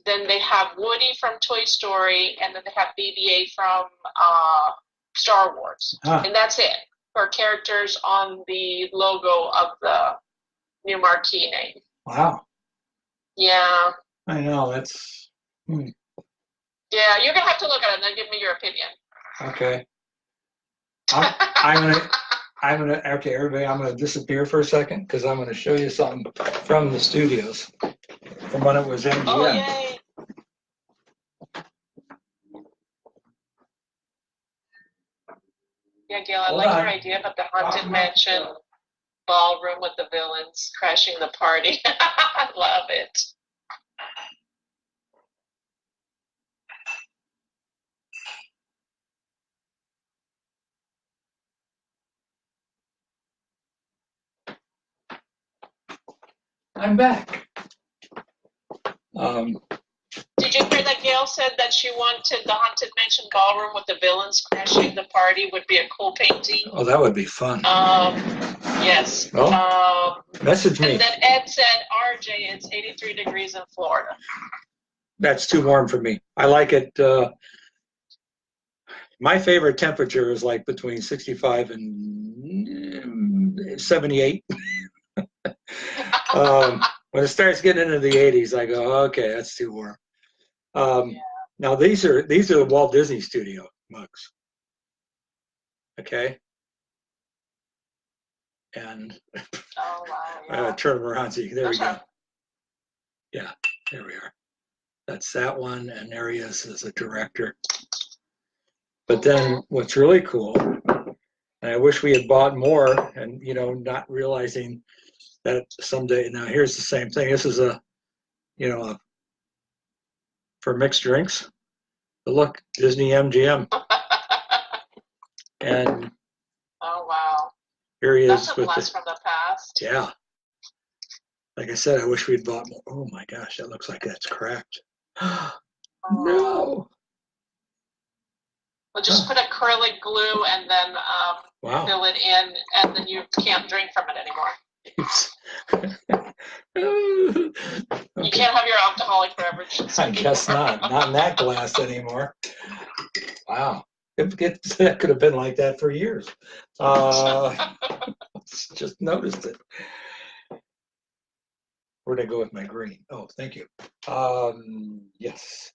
[SPEAKER 2] then they have Woody from Toy Story, and then they have BB-8 from Star Wars, and that's it for characters on the logo of the new marquee name.
[SPEAKER 1] Wow.
[SPEAKER 2] Yeah.
[SPEAKER 1] I know, that's,
[SPEAKER 2] Yeah, you're gonna have to look at it and then give me your opinion.
[SPEAKER 1] okay. Okay, everybody, I'm gonna disappear for a second because I'm gonna show you something from the studios from when it was MGM.
[SPEAKER 2] Oh, yay. Yeah, Gail, I
[SPEAKER 1] Hold
[SPEAKER 2] like
[SPEAKER 1] on.
[SPEAKER 2] your idea about the haunted mansion ballroom with the villains crashing the party. I love it.
[SPEAKER 1] I'm back.
[SPEAKER 2] Did you hear that Gail said that she wanted the haunted mansion ballroom with the villains crashing the party would be a cool painting?
[SPEAKER 1] Oh, that would be fun.
[SPEAKER 2] Yes.
[SPEAKER 1] Well, message me.
[SPEAKER 2] And then Ed said, RJ, it's 83 degrees in Florida.
[SPEAKER 1] That's too warm for me. I like it. My favorite temperature is like between 65 and 78. When it starts getting into the 80s, I go, okay, that's too warm. Now these are the Walt Disney Studio mugs. Okay. And
[SPEAKER 2] oh, wow, yeah.
[SPEAKER 1] turn them around. See, there we go. Yeah, there we are. That's that one, and there he is as a director. But then what's really cool, and I wish we had bought more, and not realizing that someday. Now here's the same thing. This is for mixed drinks. But look, Disney MGM, and
[SPEAKER 2] oh wow,
[SPEAKER 1] here he is.
[SPEAKER 2] That's a blast from the past.
[SPEAKER 1] Yeah. Like I said, I wish we'd bought more. Oh my gosh, that looks like that's cracked. No.
[SPEAKER 2] Well, just put acrylic glue and then fill it in, and then you can't drink from it anymore. You can't have your alcoholic beverages.
[SPEAKER 1] I guess not. Not in that glass anymore. Wow. That could have been like that for years. Just noticed it. Where'd I go with my green? Oh, thank you. Yes.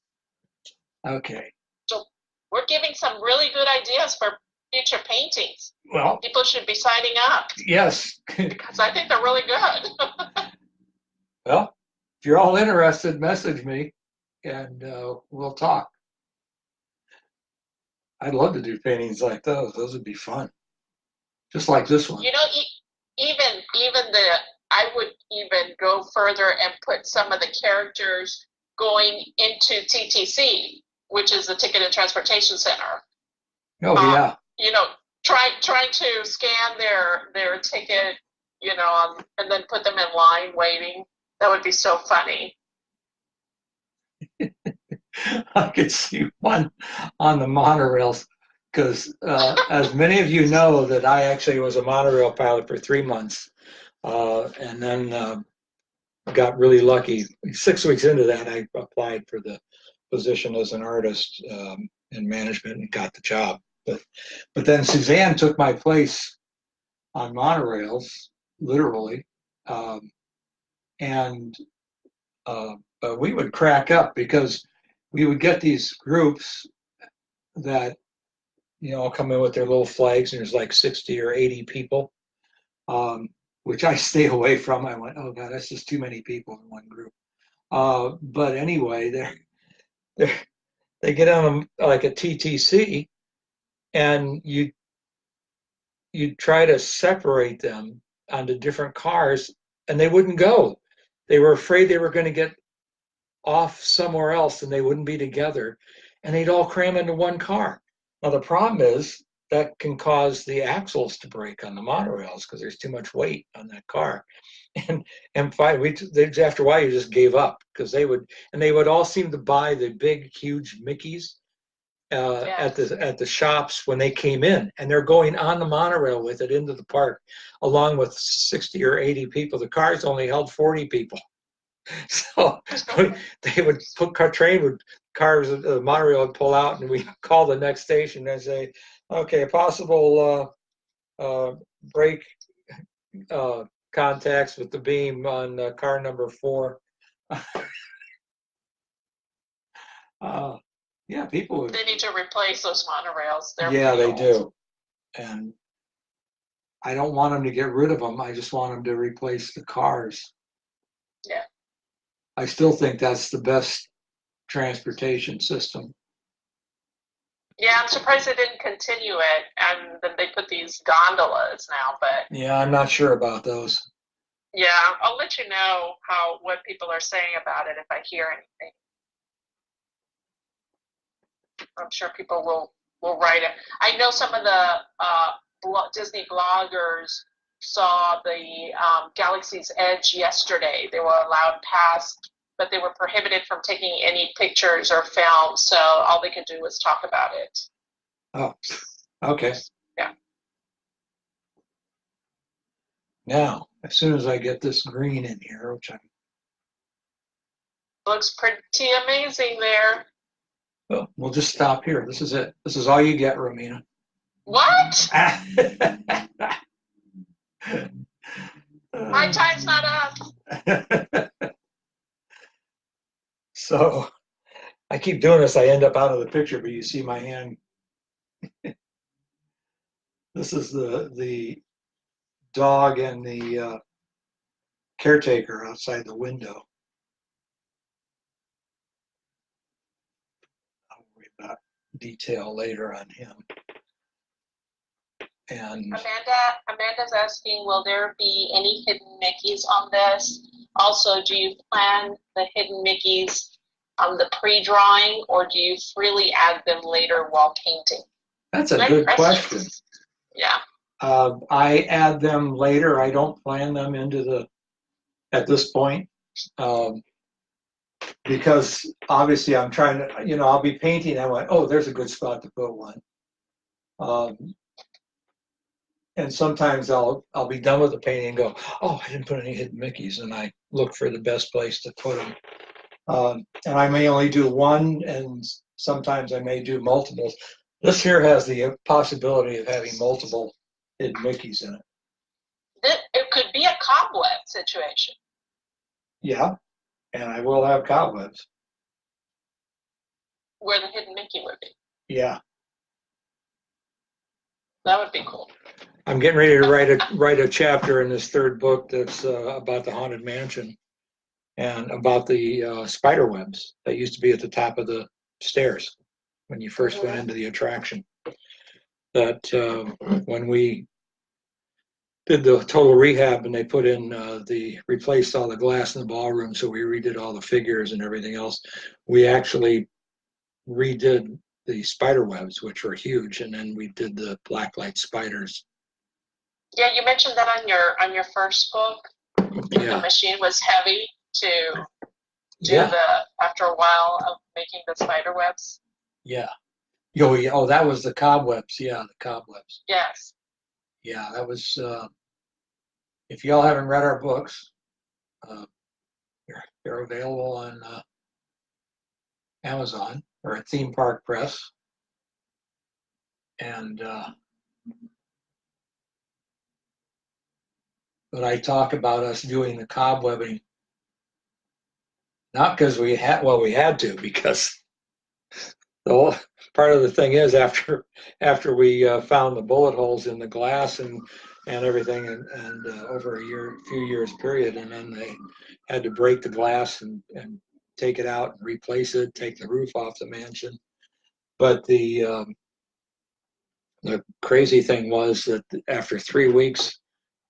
[SPEAKER 1] Okay.
[SPEAKER 2] So we're giving some really good ideas for future paintings.
[SPEAKER 1] Well,
[SPEAKER 2] people should be signing up.
[SPEAKER 1] Yes.
[SPEAKER 2] Because I think they're really good.
[SPEAKER 1] Well, if you're all interested, message me and we'll talk. I'd love to do paintings like those. Those would be fun. Just like this one.
[SPEAKER 2] Even I would even go further and put some of the characters going into TTC, which is the Ticket and Transportation Center.
[SPEAKER 1] Oh yeah.
[SPEAKER 2] Trying to scan their ticket, and then put them in line waiting. That would be so funny.
[SPEAKER 1] I could see one on the monorails because, as many of you know, that I actually was a monorail pilot for 3 months, and then got really lucky. 6 weeks into that, I applied for the position as an artist in management and got the job. But then Suzanne took my place on monorails, literally, but we would crack up because we would get these groups that come in with their little flags, and there's like 60 or 80 people, which I stay away from. I went, oh god, that's just too many people in one group. But anyway, they get on like a TTC, and you try to separate them onto different cars, and they wouldn't go. They were afraid they were going to get off somewhere else and they wouldn't be together, and they'd all cram into one car. Now the problem is that can cause the axles to break on the monorails because there's too much weight on that car. And finally, after a while, you just gave up because they would all seem to buy the big, huge Mickeys at the shops when they came in, and they're going on the monorail with it into the park, along with 60 or 80 people. The cars only held 40 people. So they would the monorail would pull out, and we call the next station and say, okay, possible brake contacts with the beam on car number 4. Yeah, people would.
[SPEAKER 2] They need to replace those monorails. They're
[SPEAKER 1] Yeah, they
[SPEAKER 2] old.
[SPEAKER 1] do. And I don't want them to get rid of them. I just want them to replace the cars.
[SPEAKER 2] Yeah.
[SPEAKER 1] I still think that's the best transportation system.
[SPEAKER 2] Yeah, I'm surprised they didn't continue it, and then they put these gondolas now. But
[SPEAKER 1] Yeah, I'm not sure about those.
[SPEAKER 2] yeah, I'll let you know what people are saying about it if I hear anything. I'm sure people will write it. I know some of the Disney bloggers saw the Galaxy's Edge yesterday. They were allowed past, but they were prohibited from taking any pictures or film, so all they could do was talk about it.
[SPEAKER 1] Oh, okay.
[SPEAKER 2] Yeah.
[SPEAKER 1] Now, as soon as I get this green in here, which I'm...
[SPEAKER 2] Looks pretty amazing there.
[SPEAKER 1] Well, we'll just stop here. This is it. This is all you get, Romina.
[SPEAKER 2] What? My time's not up.
[SPEAKER 1] So I keep doing this. I end up out of the picture, but you see my hand. This is the dog and the caretaker outside the window. I'll worry about detail later on him. And
[SPEAKER 2] Amanda's asking, will there be any hidden Mickeys on this? Also, do you plan the hidden Mickeys on the pre-drawing, or do you freely add them later while painting?
[SPEAKER 1] that's a good question.
[SPEAKER 2] Yeah.
[SPEAKER 1] I add them later. I don't plan them at this point, because obviously I'm trying to, I'll be painting. I went, oh, there's a good spot to put one. And sometimes I'll be done with the painting and go, oh, I didn't put any hidden Mickeys, and I look for the best place to put them. And I may only do one, and sometimes I may do multiples. This here has the possibility of having multiple hidden Mickeys in it.
[SPEAKER 2] It could be a cobweb situation.
[SPEAKER 1] Yeah, and I will have cobwebs.
[SPEAKER 2] Where the hidden Mickey would be.
[SPEAKER 1] Yeah.
[SPEAKER 2] That would be cool.
[SPEAKER 1] I'm getting ready to write a chapter in this third book that's about the Haunted Mansion and about the spider webs that used to be at the top of the stairs when you first went into the attraction. That when we did the total rehab and they put in replaced all the glass in the ballroom, so we redid all the figures and everything else. We actually redid the spider webs, which were huge, and then we did the blacklight spiders.
[SPEAKER 2] Yeah, you mentioned that on your first book.
[SPEAKER 1] Yeah.
[SPEAKER 2] The machine was heavy to do after a while of making the spider webs.
[SPEAKER 1] Yeah. Oh, that was the cobwebs. Yeah, the cobwebs.
[SPEAKER 2] Yes.
[SPEAKER 1] Yeah, that was. If y'all haven't read our books, they're available on Amazon or at Theme Park Press, and but I talk about us doing the cobwebbing, not because we had to, because the whole part of the thing is after we found the bullet holes in the glass and everything, and over a few years period, and then they had to break the glass and take it out and replace it, take the roof off the mansion. But the crazy thing was that after 3 weeks,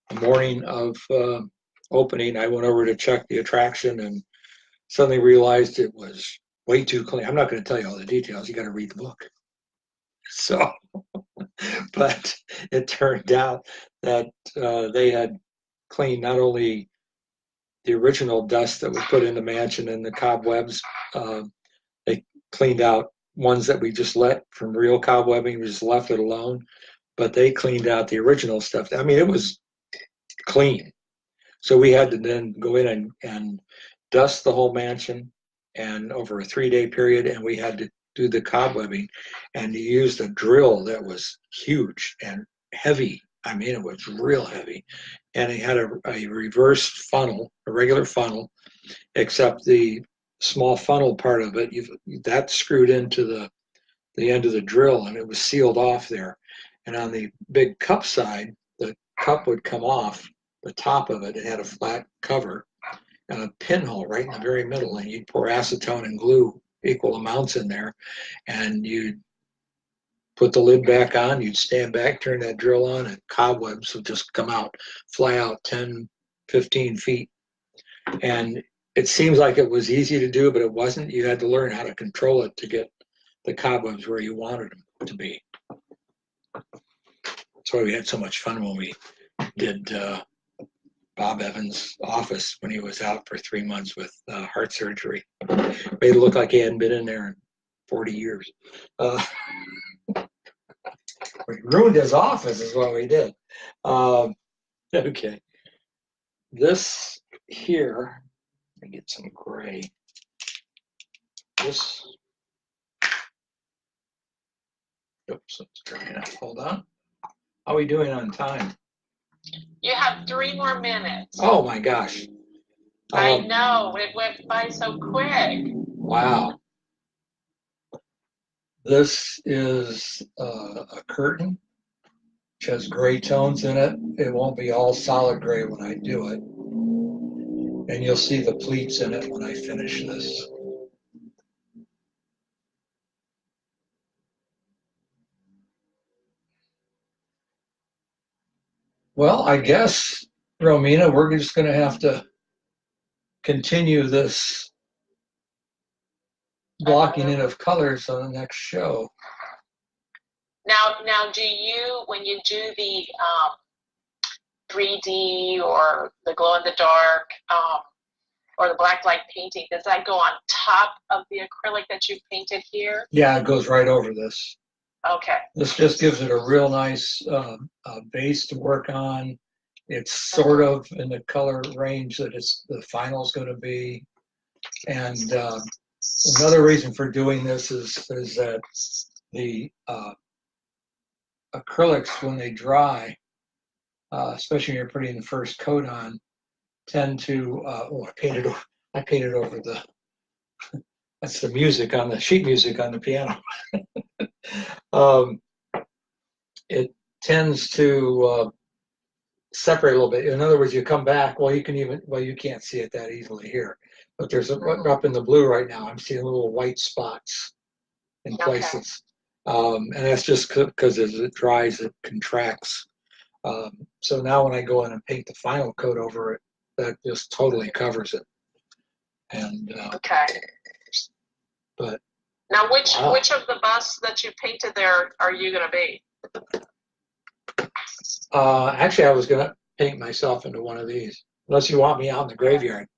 [SPEAKER 1] the morning of opening, I went over to check the attraction and suddenly realized it was way too clean. I'm not going to tell you all the details. You got to read the book. So, but it turned out that they had cleaned not only the original dust that we put in the mansion and the cobwebs, they cleaned out ones that we just let from real cobwebbing, we just left it alone, but they cleaned out the original stuff. I mean, it was clean. So we had to then go in and dust the whole mansion, and over a 3-day period, and we had to do the cobwebbing, and he used a drill that was huge and heavy. I mean, it was real heavy. And he had a reversed funnel, a regular funnel, except the small funnel part of it, that screwed into the end of the drill, and it was sealed off there. And on the big cup side, the cup would come off the top of it. It had a flat cover and a pinhole right in the very middle, and you'd pour acetone and glue equal amounts in there, and you'd put the lid back on, you'd stand back, turn that drill on, and cobwebs would just come out, fly out 10, 15 feet. And it seems like it was easy to do, but it wasn't. You had to learn how to control it to get the cobwebs where you wanted them to be. That's why we had so much fun when we did Bob Evans' office when he was out for 3 months with heart surgery. Made it look like he hadn't been in there in 40 years. We ruined his office is what we did. Okay. This here, let me get some gray. This, oops, it's drying up. Hold on. How are we doing on time?
[SPEAKER 2] You have 3 more minutes.
[SPEAKER 1] Oh my gosh.
[SPEAKER 2] I know, it went by so quick.
[SPEAKER 1] Wow. This is a curtain, which has gray tones in it. It won't be all solid gray when I do it. And you'll see the pleats in it when I finish this. Well, I guess, Romina, we're just going to have to continue this blocking in of colors on the next show.
[SPEAKER 2] Now, do you, when you do the 3D or the glow in the dark or the black light painting, does that go on top of the acrylic that you painted here?
[SPEAKER 1] Yeah, it goes right over this.
[SPEAKER 2] Okay.
[SPEAKER 1] This just gives it a real nice base to work on. It's sort of in the color range that the final is going to be. And another reason for doing this is that the acrylics, when they dry, especially when you're putting the first coat on, tend to, I painted over the, that's the music on the sheet music on the piano. It tends to separate a little bit. In other words, you come back, you can't see it that easily here, but there's up in the blue right now, I'm seeing little white spots in places. And that's just because as it dries, it contracts. So now when I go in and paint the final coat over it, that just totally covers it. And
[SPEAKER 2] okay.
[SPEAKER 1] But
[SPEAKER 2] now, which of the busts that you painted there are you going to be?
[SPEAKER 1] Actually, I was going to paint myself into one of these, unless you want me out in the graveyard.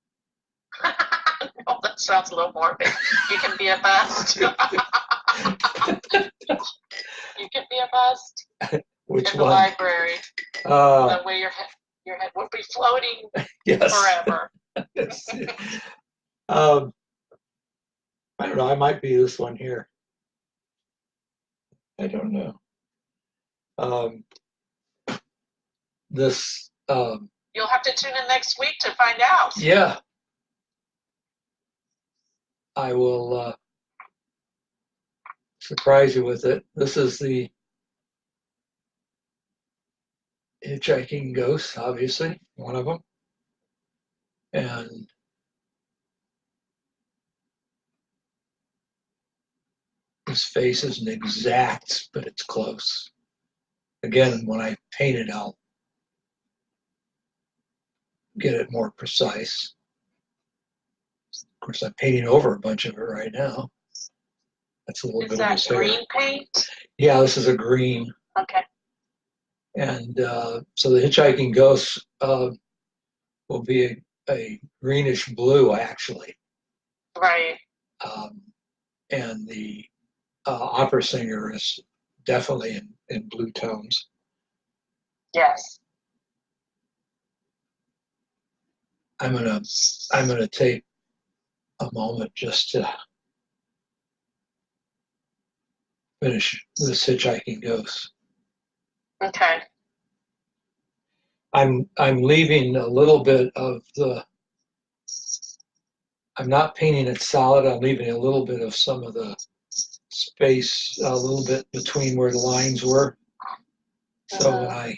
[SPEAKER 2] Oh, that sounds a little morbid. You can be a bust. You can be a bust.
[SPEAKER 1] Which
[SPEAKER 2] in the
[SPEAKER 1] one?
[SPEAKER 2] Library. That way your head would be floating forever.
[SPEAKER 1] Yes. I don't know. I might be this one here. I don't know. This.
[SPEAKER 2] You'll have to tune in next week to find out.
[SPEAKER 1] Yeah. I will surprise you with it. This is the hitchhiking ghost, obviously, one of them. And his face isn't exact, but it's close. Again, when I paint it, I'll get it more precise. Of course, I'm painting over a bunch of it right now. That's a little bit of a
[SPEAKER 2] Is that green paint?
[SPEAKER 1] Yeah, this is a green.
[SPEAKER 2] Okay.
[SPEAKER 1] And so the hitchhiking ghost will be a greenish blue, actually.
[SPEAKER 2] Right.
[SPEAKER 1] And the opera singer is definitely in blue tones.
[SPEAKER 2] Yes.
[SPEAKER 1] I'm gonna take a moment just to finish this hitchhiking ghost.
[SPEAKER 2] Okay.
[SPEAKER 1] I'm leaving a little bit of the. I'm not painting it solid. I'm leaving a little bit of some of the space, a little bit between where the lines were. So when I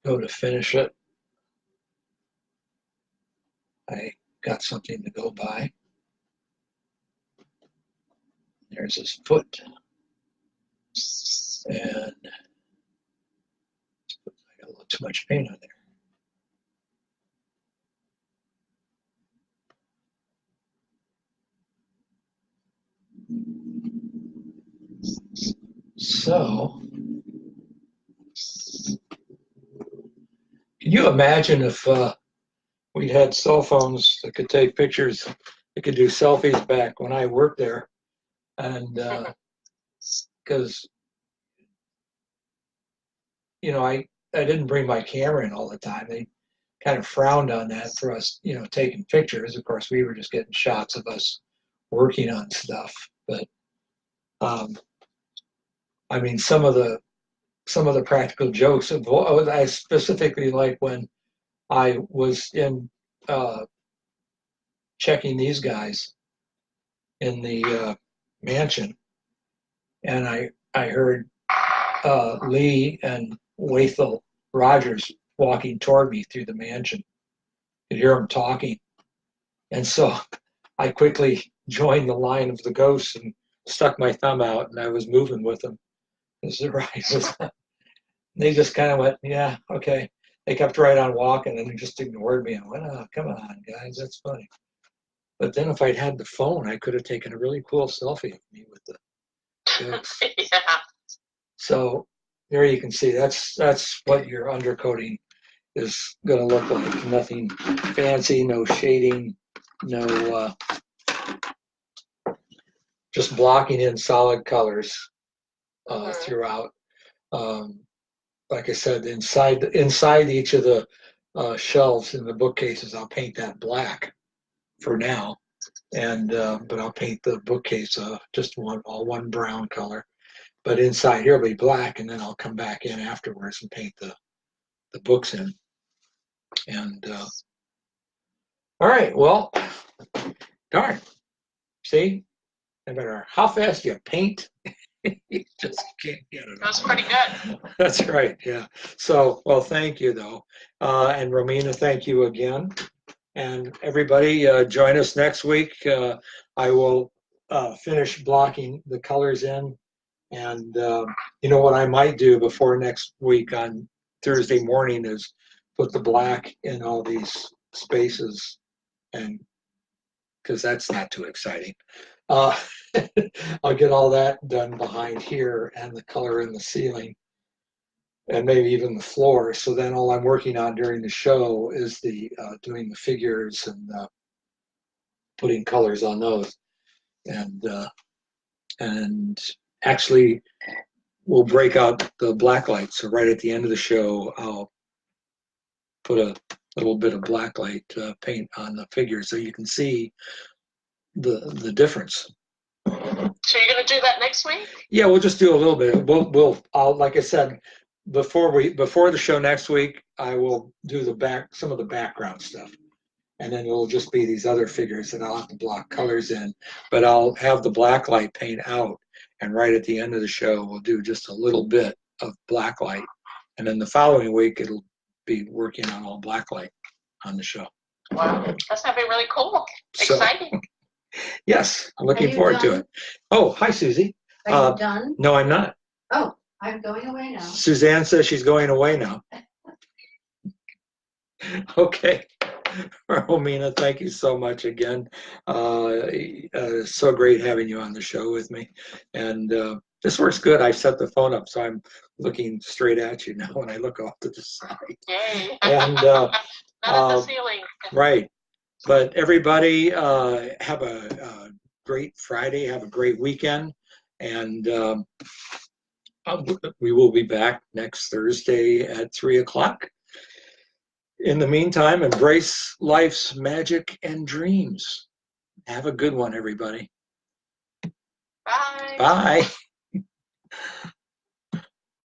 [SPEAKER 1] go to finish it, I got something to go by. There's his foot. And I got a little too much paint on there. So, can you imagine if we'd had cell phones that could take pictures, that could do selfies back when I worked there? And because, you know, I didn't bring my camera in all the time. They kind of frowned on that for us, you know, taking pictures. Of course, we were just getting shots of us working on stuff. But, I mean, some of the practical jokes. I specifically like when I was in checking these guys in the mansion, and I heard Lee and Wathel Rogers walking toward me through the mansion. I could hear them talking, and so I quickly joined the line of the ghosts and stuck my thumb out, and I was moving with them. They just kind of went, yeah, okay. They kept right on walking, and they just ignored me. I went, oh, come on, guys, that's funny. But then if I'd had the phone, I could have taken a really cool selfie of me with the jokes.
[SPEAKER 2] Yeah.
[SPEAKER 1] So there you can see that's what your undercoating is going to look like. Nothing fancy, no shading, no just blocking in solid colors throughout. Like I said, inside each of the shelves in the bookcases, I'll paint that black for now, and but I'll paint the bookcase just one brown color. But inside here will be black, and then I'll come back in afterwards and paint the books in. And all right, well, darn, see, no matter how fast you paint, you just can't get it.
[SPEAKER 2] That was pretty good.
[SPEAKER 1] That's right, yeah. So, well, thank you, though. And Romina, thank you again. And everybody, join us next week. I will finish blocking the colors in. And you know what I might do before next week on Thursday morning is put the black in all these spaces, and because that's not too exciting. I'll get all that done behind here and the color in the ceiling and maybe even the floor. So then all I'm working on during the show is the doing the figures and putting colors on those. And actually we'll break out the black light. So right at the end of the show, I'll put a little bit of black light paint on the figure so you can see the difference.
[SPEAKER 2] So you're going to do that next week?
[SPEAKER 1] Yeah, we'll just do a little bit. I'll like I said, before the show next week, I will do some of the background stuff. And then it'll just be these other figures that I'll have to block colors in. But I'll have the black light paint out, and right at the end of the show, we'll do just a little bit of black light. And then the following week, it'll be working on all black light on the show.
[SPEAKER 2] Wow, that's going to be really cool. Exciting.
[SPEAKER 1] Yes, I'm looking forward to it. Oh, hi, Susie.
[SPEAKER 3] Are you done?
[SPEAKER 1] No, I'm not.
[SPEAKER 3] Oh, I'm going away now.
[SPEAKER 1] Suzanne says she's going away now. Okay. Romina, thank you so much again. So great having you on the show with me. And this works good. I've set the phone up, so I'm looking straight at you now when I look off to the side.
[SPEAKER 2] Yay.
[SPEAKER 1] And
[SPEAKER 2] not at the ceiling.
[SPEAKER 1] Right. But everybody have a great Friday. Have a great weekend. And we will be back next Thursday at 3:00. In the meantime, embrace life's magic and dreams. Have a good one, everybody.
[SPEAKER 2] Bye.
[SPEAKER 1] Bye.